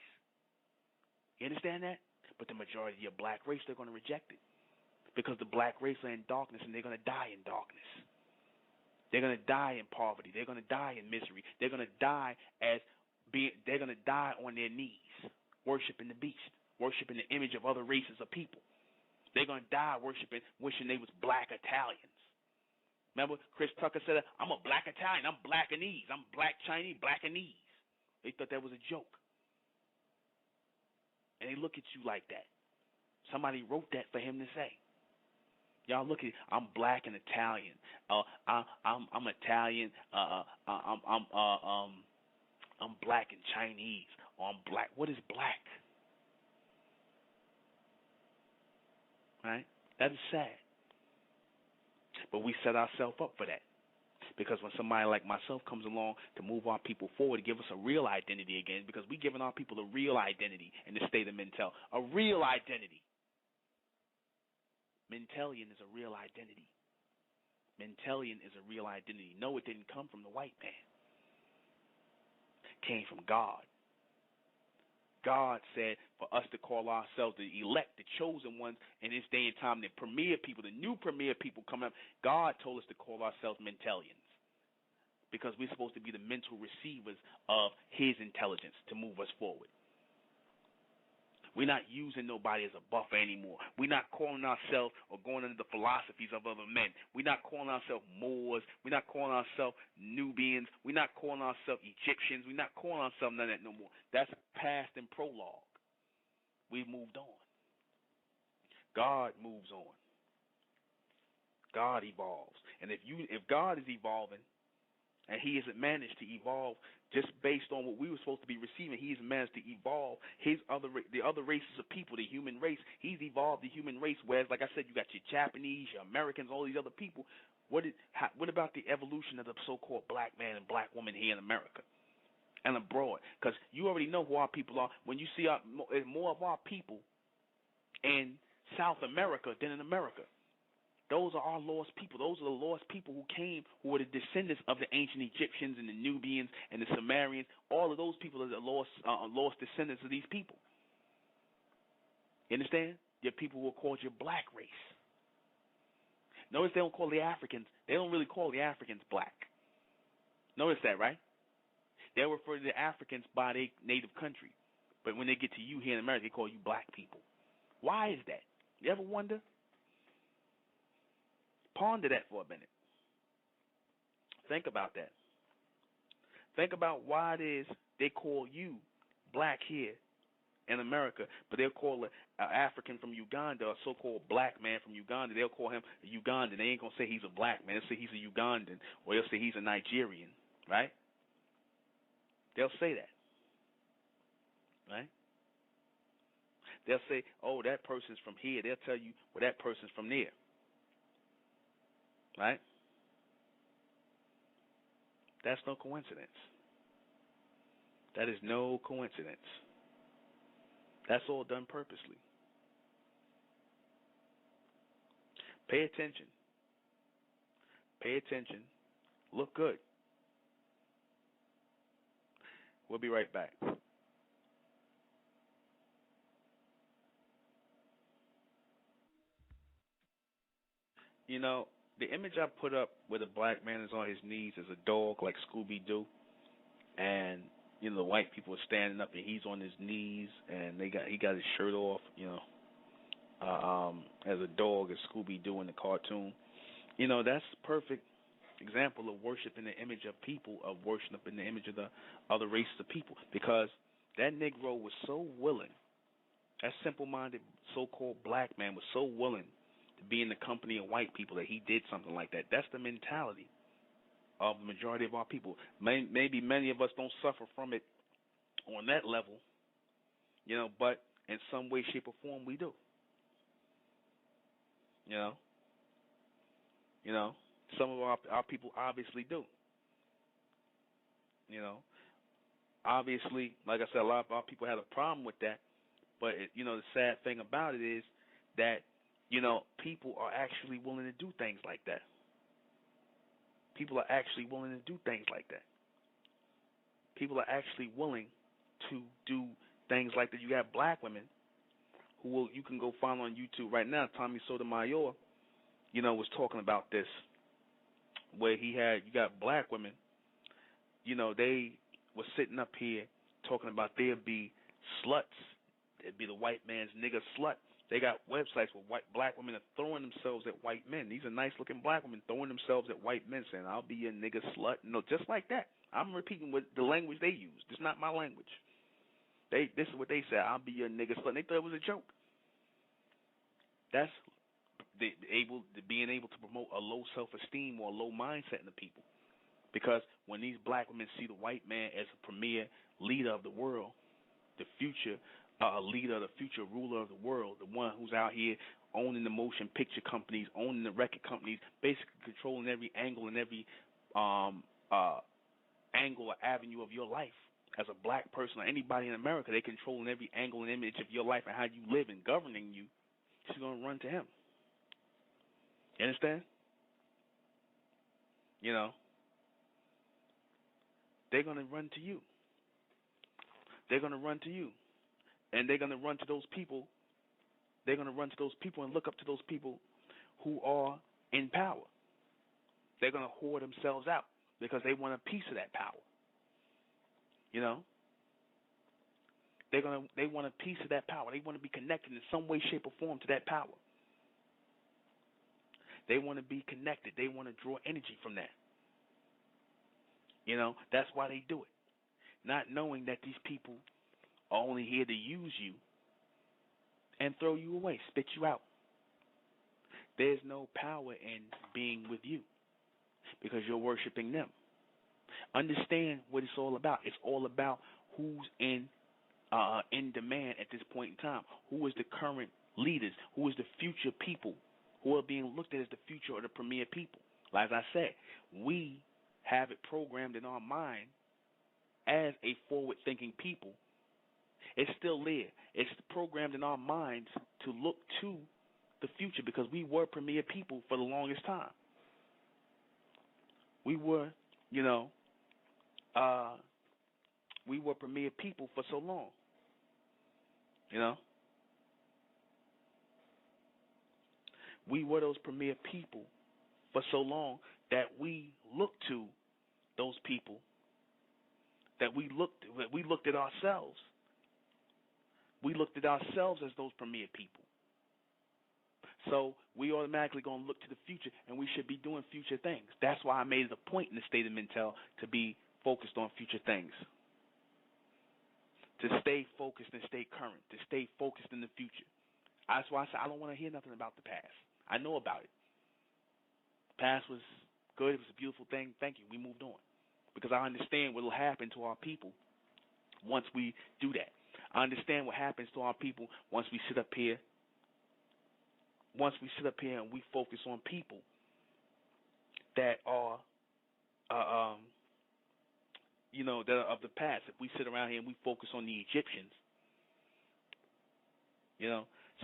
You understand that? But the majority of black race, they're going to reject it because the black race are in darkness and they're going to die in darkness. They're going to die in poverty. They're going to die in misery. They're going to die they're going to die on their knees, worshiping the beast, worshiping the image of other races of people. They're going to die wishing they was black Italians. Remember, Chris Tucker said, I'm a black Italian. I'm blackanese. I'm black Chinese, blackanese. They thought that was a joke. And they look at you like that. Somebody wrote that for him to say. Y'all look at it. I'm black and Italian. I'm Italian. I'm black and Chinese. Or I'm black. What is black? Right? That is sad. But we set ourselves up for that. Because when somebody like myself comes along to move our people forward, to give us a real identity again, because we're giving our people a real identity in the state of Mental. A real identity. Mentalian is a real identity. Mentalian is a real identity. No, it didn't come from the white man. It came from God. God said for us to call ourselves the elect, the chosen ones in this day and time, the premier people, the new premier people coming up. God told us to call ourselves mentalians because we're supposed to be the mental receivers of his intelligence to move us forward. We're not using nobody as a buffer anymore. We're not calling ourselves or going under the philosophies of other men. We're not calling ourselves Moors. We're not calling ourselves Nubians. We're not calling ourselves Egyptians. We're not calling ourselves none of that no more. That's past and prologue. We've moved on. God moves on. God evolves. And if God is evolving and he hasn't managed to evolve just based on what we were supposed to be receiving, he's managed to evolve the other races of people, the human race. He's evolved the human race, whereas, like I said, you got your Japanese, your Americans, all these other people. What about the evolution of the so-called black man and black woman here in America and abroad? Because you already know who our people are. When you see more of our people in South America than in America. Those are our lost people. Those are the lost people who came, who were the descendants of the ancient Egyptians and the Nubians and the Sumerians. All of those people are the lost descendants of these people. You understand? Your people who are called your black race. Notice they don't call the Africans. They don't really call the Africans black. Notice that, right? They refer to the Africans by their native country. But when they get to you here in America, they call you black people. Why is that? You ever wonder? Ponder that for a minute. Think about that. Think about why it is they call you black here in America, but they'll call an African from Uganda, a so-called black man from Uganda, they'll call him a Ugandan. They ain't going to say he's a black man. They'll say he's a Ugandan, or they'll say he's a Nigerian, right? They'll say that, right? They'll say, oh, that person's from here. They'll tell you, well, that person's from there. Right? That's no coincidence. That is no coincidence. That's all done purposely. Pay attention. Pay attention. Look good. We'll be right back. You know, the image I put up where the black man is on his knees is a dog like Scooby-Doo, and you know the white people are standing up and he's on his knees and he got his shirt off, you know, as a dog as Scooby-Doo in the cartoon. You know, that's a perfect example of worshiping the image of people, of worshiping the image of the other races of people, because that Negro was so willing That simple-minded so-called black man was so willing to be in the company of white people that he did something like that. That's the mentality of the majority of our people. Maybe many of us don't suffer from it on that level, but in some way, shape, or form we do. Some of our people obviously do. Obviously, like I said, a lot of our people had a problem with that. But the sad thing about it is that people are actually willing to do things like that. People are actually willing to do things like that. People are actually willing to do things like that. You have black women who you can go find on YouTube right now. ᴘᴇᴏᴘᴟᴇ, was talking about this, where you got black women, they were sitting up here talking about there'd be sluts. It'd be the white man's nigga slut. They got websites where black women are throwing themselves at white men. These are nice-looking black women throwing themselves at white men, saying, "I'll be your nigga slut." Just like that. I'm repeating what the language they use. It's not my language. This is what they said. "I'll be your nigga slut." And they thought it was a joke. That's being able to promote a low self-esteem or a low mindset in the people. Because when these black women see the white man as a premier leader of the world, the future leader, the future ruler of the world, the one who's out here owning the motion picture companies, owning the record companies, basically controlling every angle and every angle or avenue of your life. As a black person or anybody in America, they controlling every angle and image of your life and how you live and governing you. She's going to run to him. You understand? They're going to run to you. They're going to run to you. And they're going to run to those people. They're going to run to those people and look up to those people who are in power. They're going to whore themselves out because they want a piece of that power. They want a piece of that power. They want to be connected in some way, shape, or form to that power. They want to be connected. They want to draw energy from that. That's why they do it. Not knowing that these people are only here to use you and throw you away, spit you out. There's no power in being with you because you're worshiping them. Understand what it's all about. It's all about who's in demand at this point in time. Who is the current leaders? Who is the future people who are being looked at as the future or the premier people? Like I said, we have it programmed in our mind as a forward-thinking people. It's still there. It's programmed in our minds to look to the future because we were premier people for the longest time. We were, we were premier people for so long. We were those premier people for so long that we looked to those people, that we looked at ourselves. We looked at ourselves as those premier people. So we automatically going to look to the future, and we should be doing future things. That's why I made it a point in the State of Mental to be focused on future things, to stay focused and stay current, to stay focused in the future. That's why I said I don't want to hear nothing about the past. I know about it. The past was good. It was a beautiful thing. Thank you. We moved on because I understand what will happen to our people once we do that. I understand what happens to our people once we sit up here. Once we sit up here and we focus on people that are, that are of the past. If we sit around here and we focus on the Egyptians,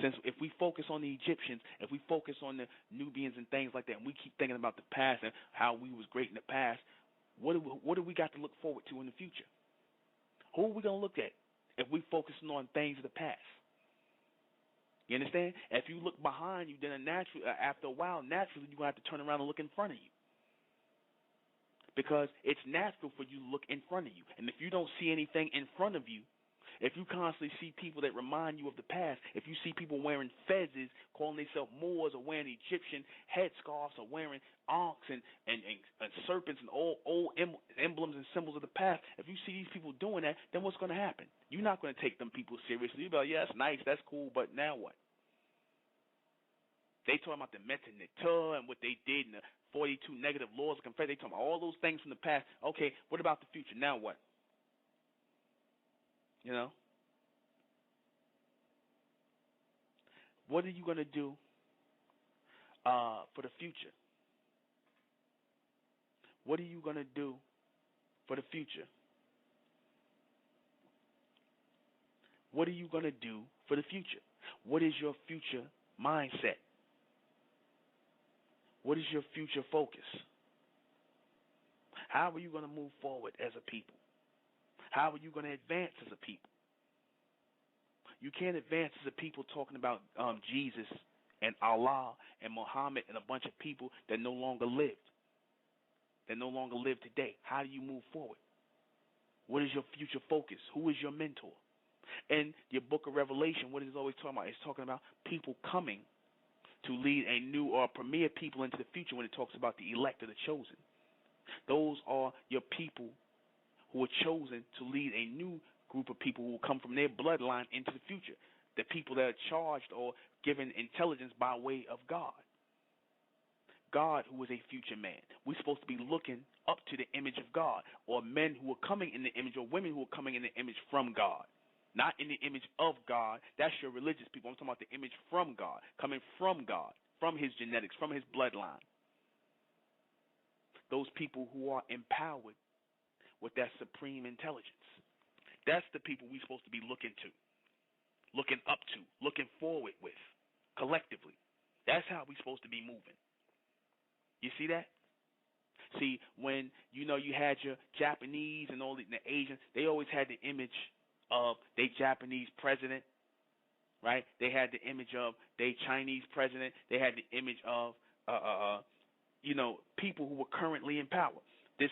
since if we focus on the Egyptians, if we focus on the Nubians and things like that, and we keep thinking about the past and how we was great in the past, what do we got to look forward to in the future? Who are we going to look at if we focusing on things of the past? You understand? If you look behind you, then after a while, naturally, you're going to have to turn around and look in front of you. Because it's natural for you to look in front of you. And if you don't see anything in front of you, If you constantly see people that remind you of the past, if you see people wearing fezzes, calling themselves Moors, or wearing Egyptian headscarves, or wearing ankhs and serpents and all old emblems and symbols of the past, if you see these people doing that, then what's going to happen? You're not going to take them people seriously. You'll be like, yeah, that's nice, that's cool, but now what? They talking about the Metanita and what they did in the 42 negative laws of confession. They talking about all those things from the past. Okay, what about the future? Now what? You know? What are you going to do for the future? What are you going to do for the future? What are you going to do for the future? What is your future mindset? What is your future focus? How are you going to move forward as a people? How are you going to advance as a people? You can't advance as a people talking about Jesus and Allah and Muhammad and a bunch of people that no longer lived, that no longer live today. How do you move forward? What is your future focus? Who is your mentor? In your book of Revelation, what is it always talking about? It's talking about people coming to lead a new or premier people into the future when it talks about the elect or the chosen. Those are your people who are chosen to lead a new group of people who will come from their bloodline into the future. The people that are charged or given intelligence by way of God. God, who is a future man. We're supposed to be looking up to the image of God, or men who are coming in the image, or women who are coming in the image from God. Not in the image of God. That's your religious people. I'm talking about the image from God, coming from God, from his genetics, from his bloodline. Those people who are empowered with that supreme intelligence. That's the people we're supposed to be looking to, looking up to, looking forward with, collectively. That's how we're supposed to be moving. You see that? See, when you had your Japanese and all the Asians, they always had the image of their Japanese president, right? They had the image of their Chinese president. They had the image of, people who were currently in power. This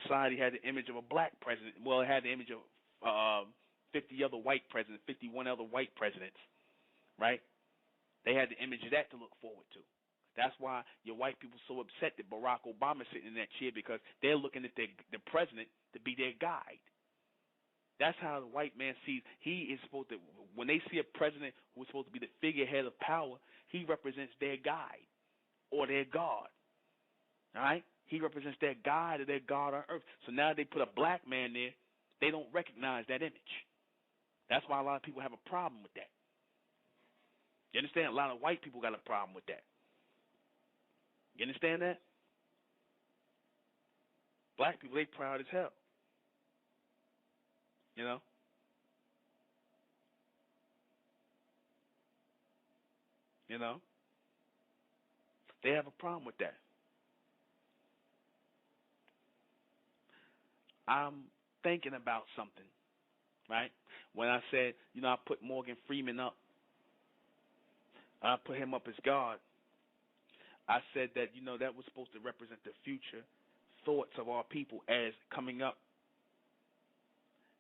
society had the image of a black president. Well, it had the image of 50 other white presidents, 51 other white presidents, right? They had the image of that to look forward to. That's why your white people are so upset that Barack Obama is sitting in that chair, because they're looking at the president to be their guide. That's how the white man sees. He is supposed to, when they see a president who is supposed to be the figurehead of power, he represents their guide or their God. All right? He represents their guide or their God on earth. So now they put a black man there, they don't recognize that image. That's why a lot of people have a problem with that. You understand? A lot of white people got a problem with that. You understand that? Black people, they proud as hell. You know? They have a problem with that. I'm thinking about something, right? When I said, I put Morgan Freeman up, I put him up as God, I said that, that was supposed to represent the future thoughts of our people as coming up.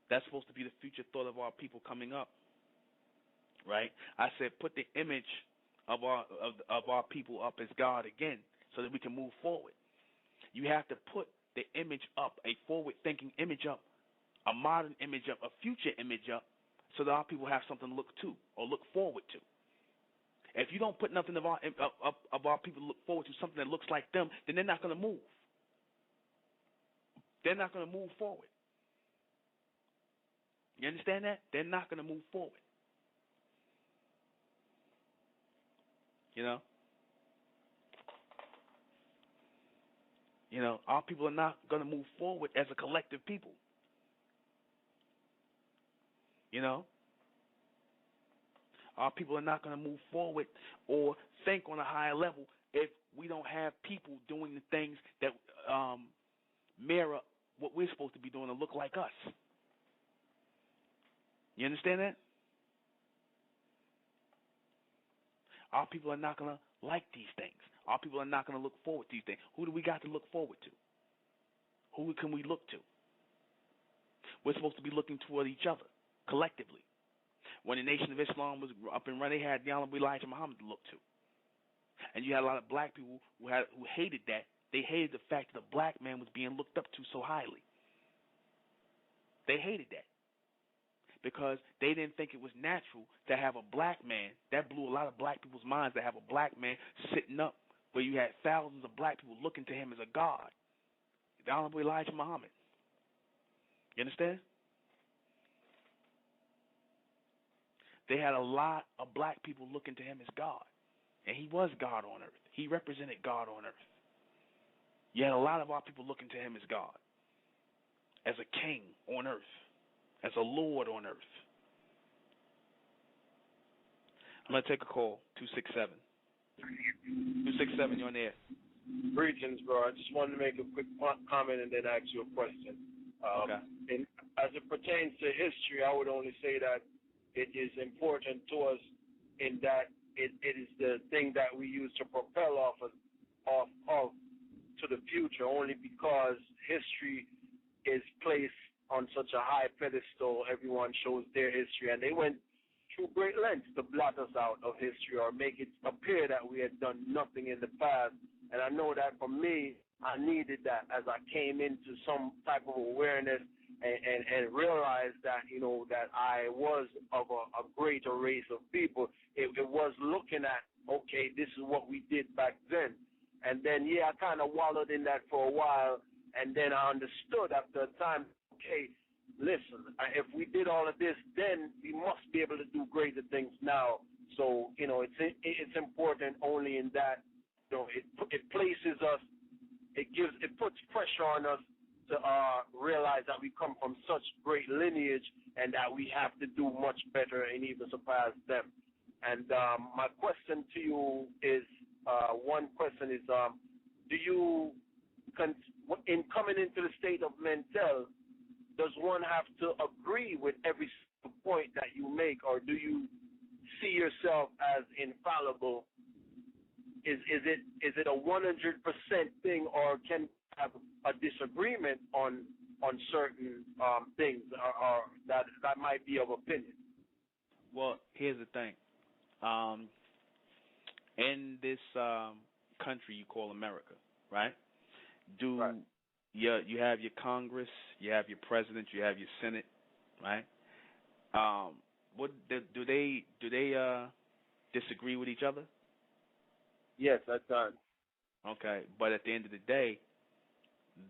That's supposed to be the future thought of our people coming up, right? I said put the image of our people up as God again, so that we can move forward. You have to put the image up, a forward-thinking image up, a modern image up, a future image up, so that our people have something to look to or look forward to. If you don't put nothing of our people to look forward to, something that looks like them, then they're not going to move. They're not going to move forward. You understand that? They're not going to move forward. Our people are not going to move forward as a collective people. Our people are not going to move forward or think on a higher level if we don't have people doing the things that mirror what we're supposed to be doing to look like us. You understand that? Our people are not going to like these things. Our people are not going to look forward to these things. Who do we got to look forward to? Who can we look to? We're supposed to be looking toward each other collectively. When the Nation of Islam was up and running, they had the Honorable Elijah Muhammad to look to. And you had a lot of black people who hated that. They hated the fact that a black man was being looked up to so highly. They hated that because they didn't think it was natural to have a black man. That blew a lot of black people's minds, to have a black man sitting up where you had thousands of black people looking to him as a god. The Honorable Elijah Muhammad. You understand? They had a lot of black people looking to him as God. And he was God on earth. He represented God on earth. You had a lot of our people looking to him as God, as a king on earth, as a Lord on earth. I'm going to take a call, 267. 267, you're on the air. Greetings, bro. I just wanted to make a quick comment and then ask you a question. Okay. And as it pertains to history, I would only say that it is important to us in that it is the thing that we use to propel off to the future, only because history is placed on such a high pedestal. Everyone shows their history, and they went through great lengths to blot us out of history or make it appear that we had done nothing in the past. And I know that for me, I needed that as I came into some type of awareness and realized that, you know, that I was of a greater race of people. It was looking at, okay, this is what we did back then. And then, I kind of wallowed in that for a while, and then I understood after a time, okay, listen, if we did all of this, then we must be able to do greater things now. So, you know, it's important only in that, you know, it places us, it puts pressure on us to realize that we come from such great lineage and that we have to do much better and even surpass them. And my question to you is, one question is, do you, in coming into the state of mental, does one have to agree with every point that you make, or do you see yourself as infallible? Is it a 100% thing, or can you have a disagreement on certain things, or that might be of opinion? Well, here's the thing. In this country you call America, right? Right. You have your Congress, you have your president, you have your Senate, right? What do they disagree with each other? Yes, that's done. Okay, but at the end of the day,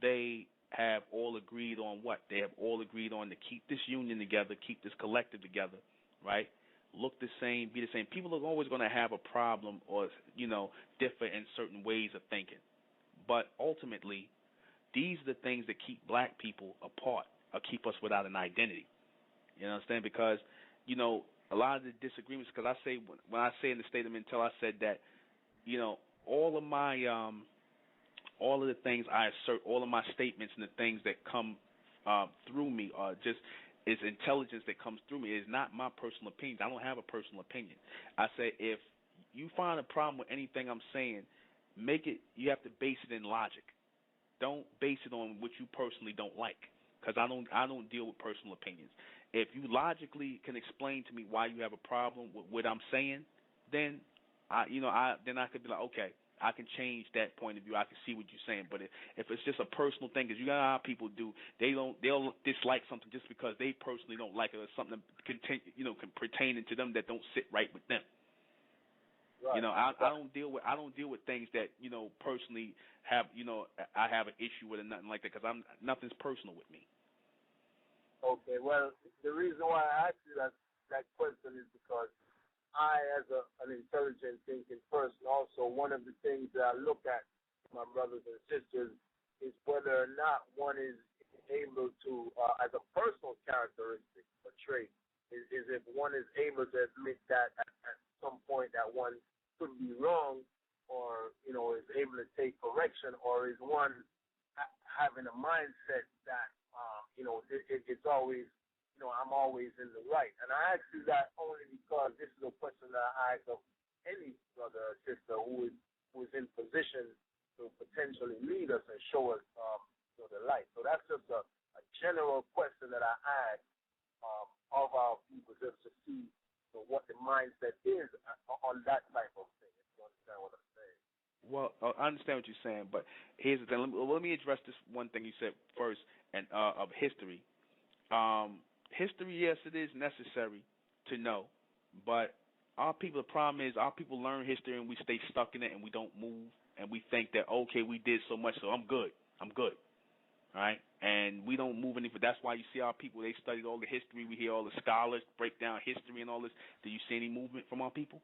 they have all agreed on what? They have all agreed on to keep this union together, keep this collective together, right? Look the same, be the same. People are always going to have a problem or, you know, differ in certain ways of thinking. But ultimately, these are the things that keep black people apart or keep us without an identity. You understand? Because, you know, a lot of the disagreements, because I say, when I say in the state of mental, I said that, you know, all of the things I assert, all of my statements and the things that come through me are just is intelligence that comes through me. It is not my personal opinion. I don't have a personal opinion. I say if you find a problem with anything I'm saying, you have to base it in logic. Don't base it on what you personally don't like, because I don't deal with personal opinions. If you logically can explain to me why you have a problem with what I'm saying, then I could be like, okay, I can change that point of view. I can see what you're saying. But if it's just a personal thing, because you got how people do, they'll dislike something just because they personally don't like it, or something can pertain to them that don't sit right with them. Right. You know, I don't deal with things that, you know, personally have, you know, I have an issue with or nothing like that, because nothing's personal with me. Okay, well, the reason why I asked you that question is because I, as an intelligent thinking person, also one of the things that I look at, my brothers and sisters, is whether or not one is able to, as a personal characteristic or trait, is if one is able to admit that at some point that one could be wrong, or, you know, is able to take correction, or is one having a mindset that, you know, it's always, you know, I'm always in the right. And I ask you that only because this is a question that I ask of any brother or sister who is in position to potentially lead us and show us the light. So that's just a general question that I ask of our people just to see what the mindset is on that type of thing. If you understand what I'm saying. Well, I understand what you're saying, but here's the thing. Let me address this one thing you said first, and of history. History, yes, it is necessary to know, but our people, the problem is our people learn history and we stay stuck in it and we don't move, and we think that, okay, we did so much, so I'm good. All right? And we don't move any. That's why you see our people, they studied all the history. We hear all the scholars break down history and all this. Do you see any movement from our people?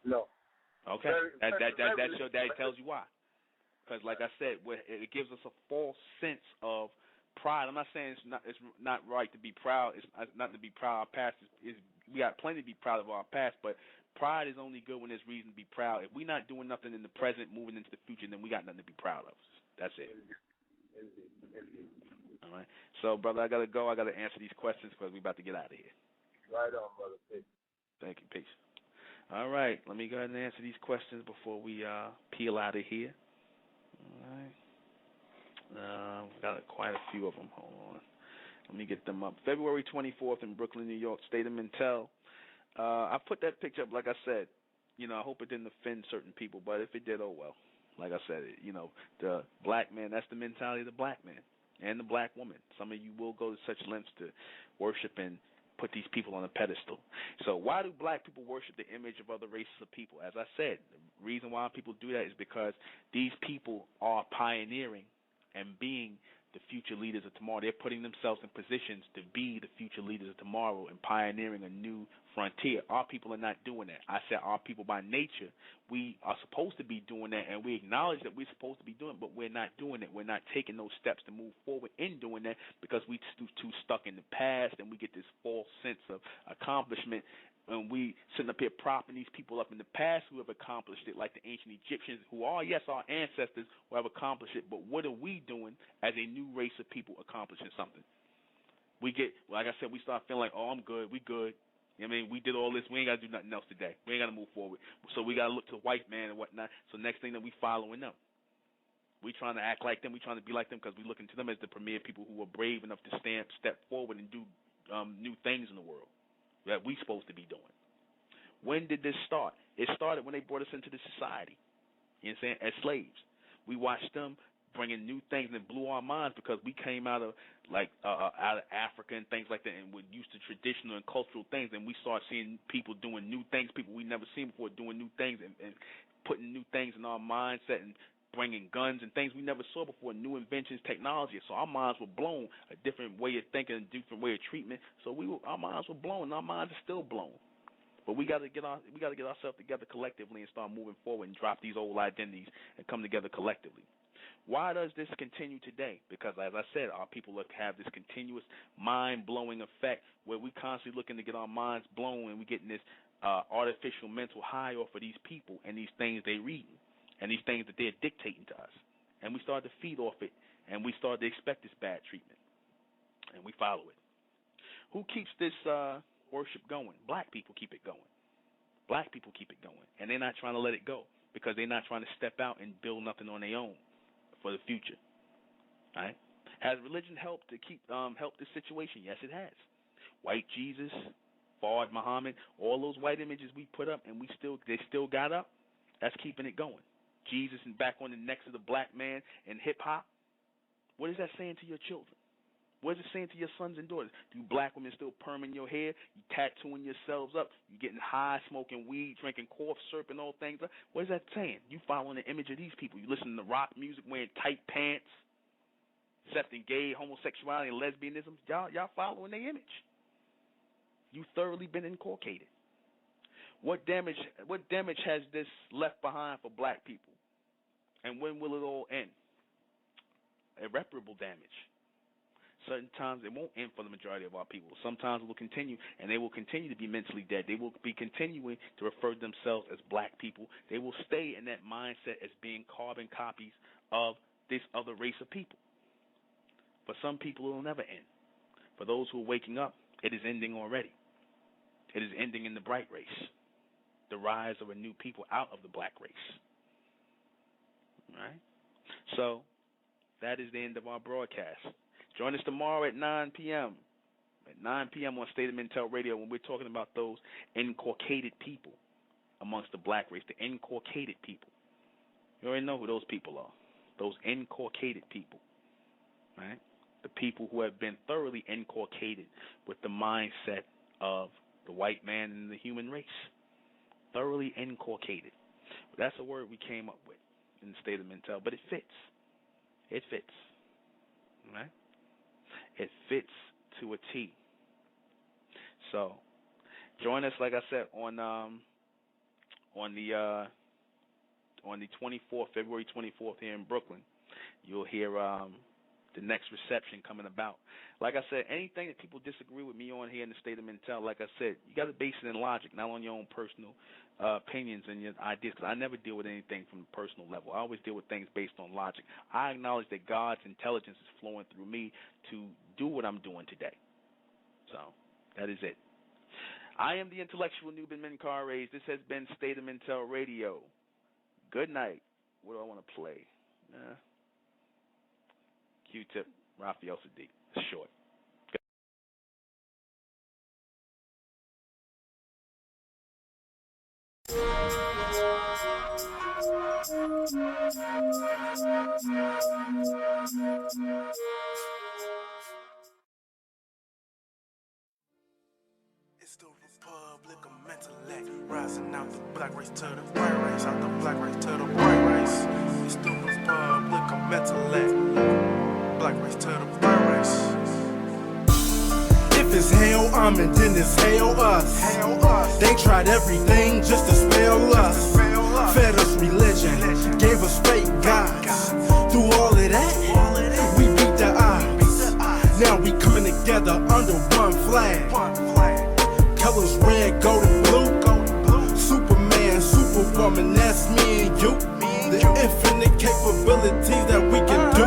No. Okay. That tells you why. Because, like I said, it gives us a false sense of pride. I'm not saying it's not right to be proud. It's not to be proud of our past. We got plenty to be proud of our past, but pride is only good when there's reason to be proud. If we're not doing nothing in the present, moving into the future, then we got nothing to be proud of. That's it. Indeed. All right. So, brother, I got to go. I got to answer these questions because we're about to get out of here. Right on, brother. Peace. Thank you. Peace. All right. Let me go ahead and answer these questions before we peel out of here. All right. Got quite a few of them. Hold on. Let me get them up. February 24th in Brooklyn, New York, State of Mintel. I put that picture up, like I said. I hope it didn't offend certain people, but if it did, oh well. Like I said, the black man, that's the mentality of the black man and the black woman. Some of you will go to such lengths to worship and put these people on a pedestal. So why do black people worship the image of other races of people? As I said, the reason why people do that is because these people are pioneering and being the future leaders of tomorrow. They're putting themselves in positions to be the future leaders of tomorrow and pioneering a new frontier. Our people are not doing that. I said our people by nature, we are supposed to be doing that, and we acknowledge that we're supposed to be doing it, but we're not doing it. We're not taking those steps to move forward in doing that because we're too stuck in the past, and we get this false sense of accomplishment. And we sitting up here propping these people up in the past who have accomplished it, like the ancient Egyptians, who are, yes, our ancestors who have accomplished it, but what are we doing as a new race of people accomplishing something? We get, like I said, we start feeling like, oh, I'm good, we good. You know what I mean? We did all this, we ain't got to do nothing else today. We ain't got to move forward. So we got to look to the white man and whatnot. So next thing that we following them. We trying to act like them, we trying to be like them because we looking to them as the premier people who are brave enough to step forward and do new things in the world that we supposed to be doing. When did this start? It started when they brought us into the society, you know what I'm saying, as slaves. We watched them bringing new things and it blew our minds because we came out of Africa and things like that and we're used to traditional and cultural things, and we started seeing people doing new things, people we never seen before doing new things and putting new things in our mindset and bringing guns and things we never saw before, new inventions, technology. So our minds were blown, a different way of thinking, a different way of treatment. So our minds were blown, and our minds are still blown. But we got to get ourselves together collectively and start moving forward and drop these old identities and come together collectively. Why does this continue today? Because, as I said, our people have this continuous mind-blowing effect where we constantly looking to get our minds blown, and we're getting this artificial mental high off of these people and these things they read and these things that they're dictating to us. And we start to feed off it, and we start to expect this bad treatment, and we follow it. Who keeps this worship going? Black people keep it going. Black people keep it going, and they're not trying to let it go because they're not trying to step out and build nothing on their own for the future. All right? Has religion helped to help this situation? Yes, it has. White Jesus, Fard Muhammad, all those white images we put up, and they still got up. That's keeping it going. Jesus and back on the necks of the black man in hip hop. What is that saying to your children? What is it saying to your sons and daughters? Do black women still perming your hair? You tattooing yourselves up? You getting high, smoking weed, drinking cough syrup and all things? What is that saying? You following the image of these people. You listening to rock music, wearing tight pants, accepting gay, homosexuality, and lesbianism. Y'all following their image. You thoroughly been inculcated. What damage has this left behind for black people? And when will it all end? Irreparable damage. Certain times it won't end for the majority of our people. Sometimes it will continue, and they will continue to be mentally dead. They will be continuing to refer to themselves as black people. They will stay in that mindset as being carbon copies of this other race of people. For some people, it will never end. For those who are waking up, it is ending already. It is ending in the bright race, the rise of a new people out of the black race. All right? So that is the end of our broadcast. Join us tomorrow at 9 p.m. At 9 p.m. on State of Mental Radio, when we're talking about those ᴡᴏᴇᴏ people amongst the black race, the ᴡᴏᴇᴏ people. You already know who those people are. Those ᴡᴏᴇᴏ people, right? The people who have been thoroughly ᴡᴏᴇated with the mindset of the white man and the human race. Thoroughly ᴡᴏᴇated. That's a word we came up with in the State of Mental, but it fits. It fits, right? It fits to a T. So, join us, like I said, on the 24th, February 24th here in Brooklyn. You'll hear the next reception coming about. Like I said, anything that people disagree with me on here in the State of Mental, like I said, you got to base it in logic, not on your own personal opinions and your ideas, because I never deal with anything from the personal level. I always deal with things based on logic. I acknowledge that God's intelligence is flowing through me to do what I'm doing today. So, that is it. I am the intellectual ᴡᴏRsღɪᴘ. This has been State of Mental Radio. Good night. What do I want to play? Q-Tip, ᴡᴏRsဃɪᴘ. Short. It's the Republic of Mentellect, rising out the black race to the white race, out the black race to the white race. It's the Republic of Mentellect, black race to the white race. If it's hell, and then it's hell us. They tried everything just to spell us. Fed us religion, gave us fake gods. Through all of that, we beat the odds. Now we coming together under one flag. Colors red, gold, and blue. Superman, Superwoman, that's me and you. The infinite capabilities that we can do.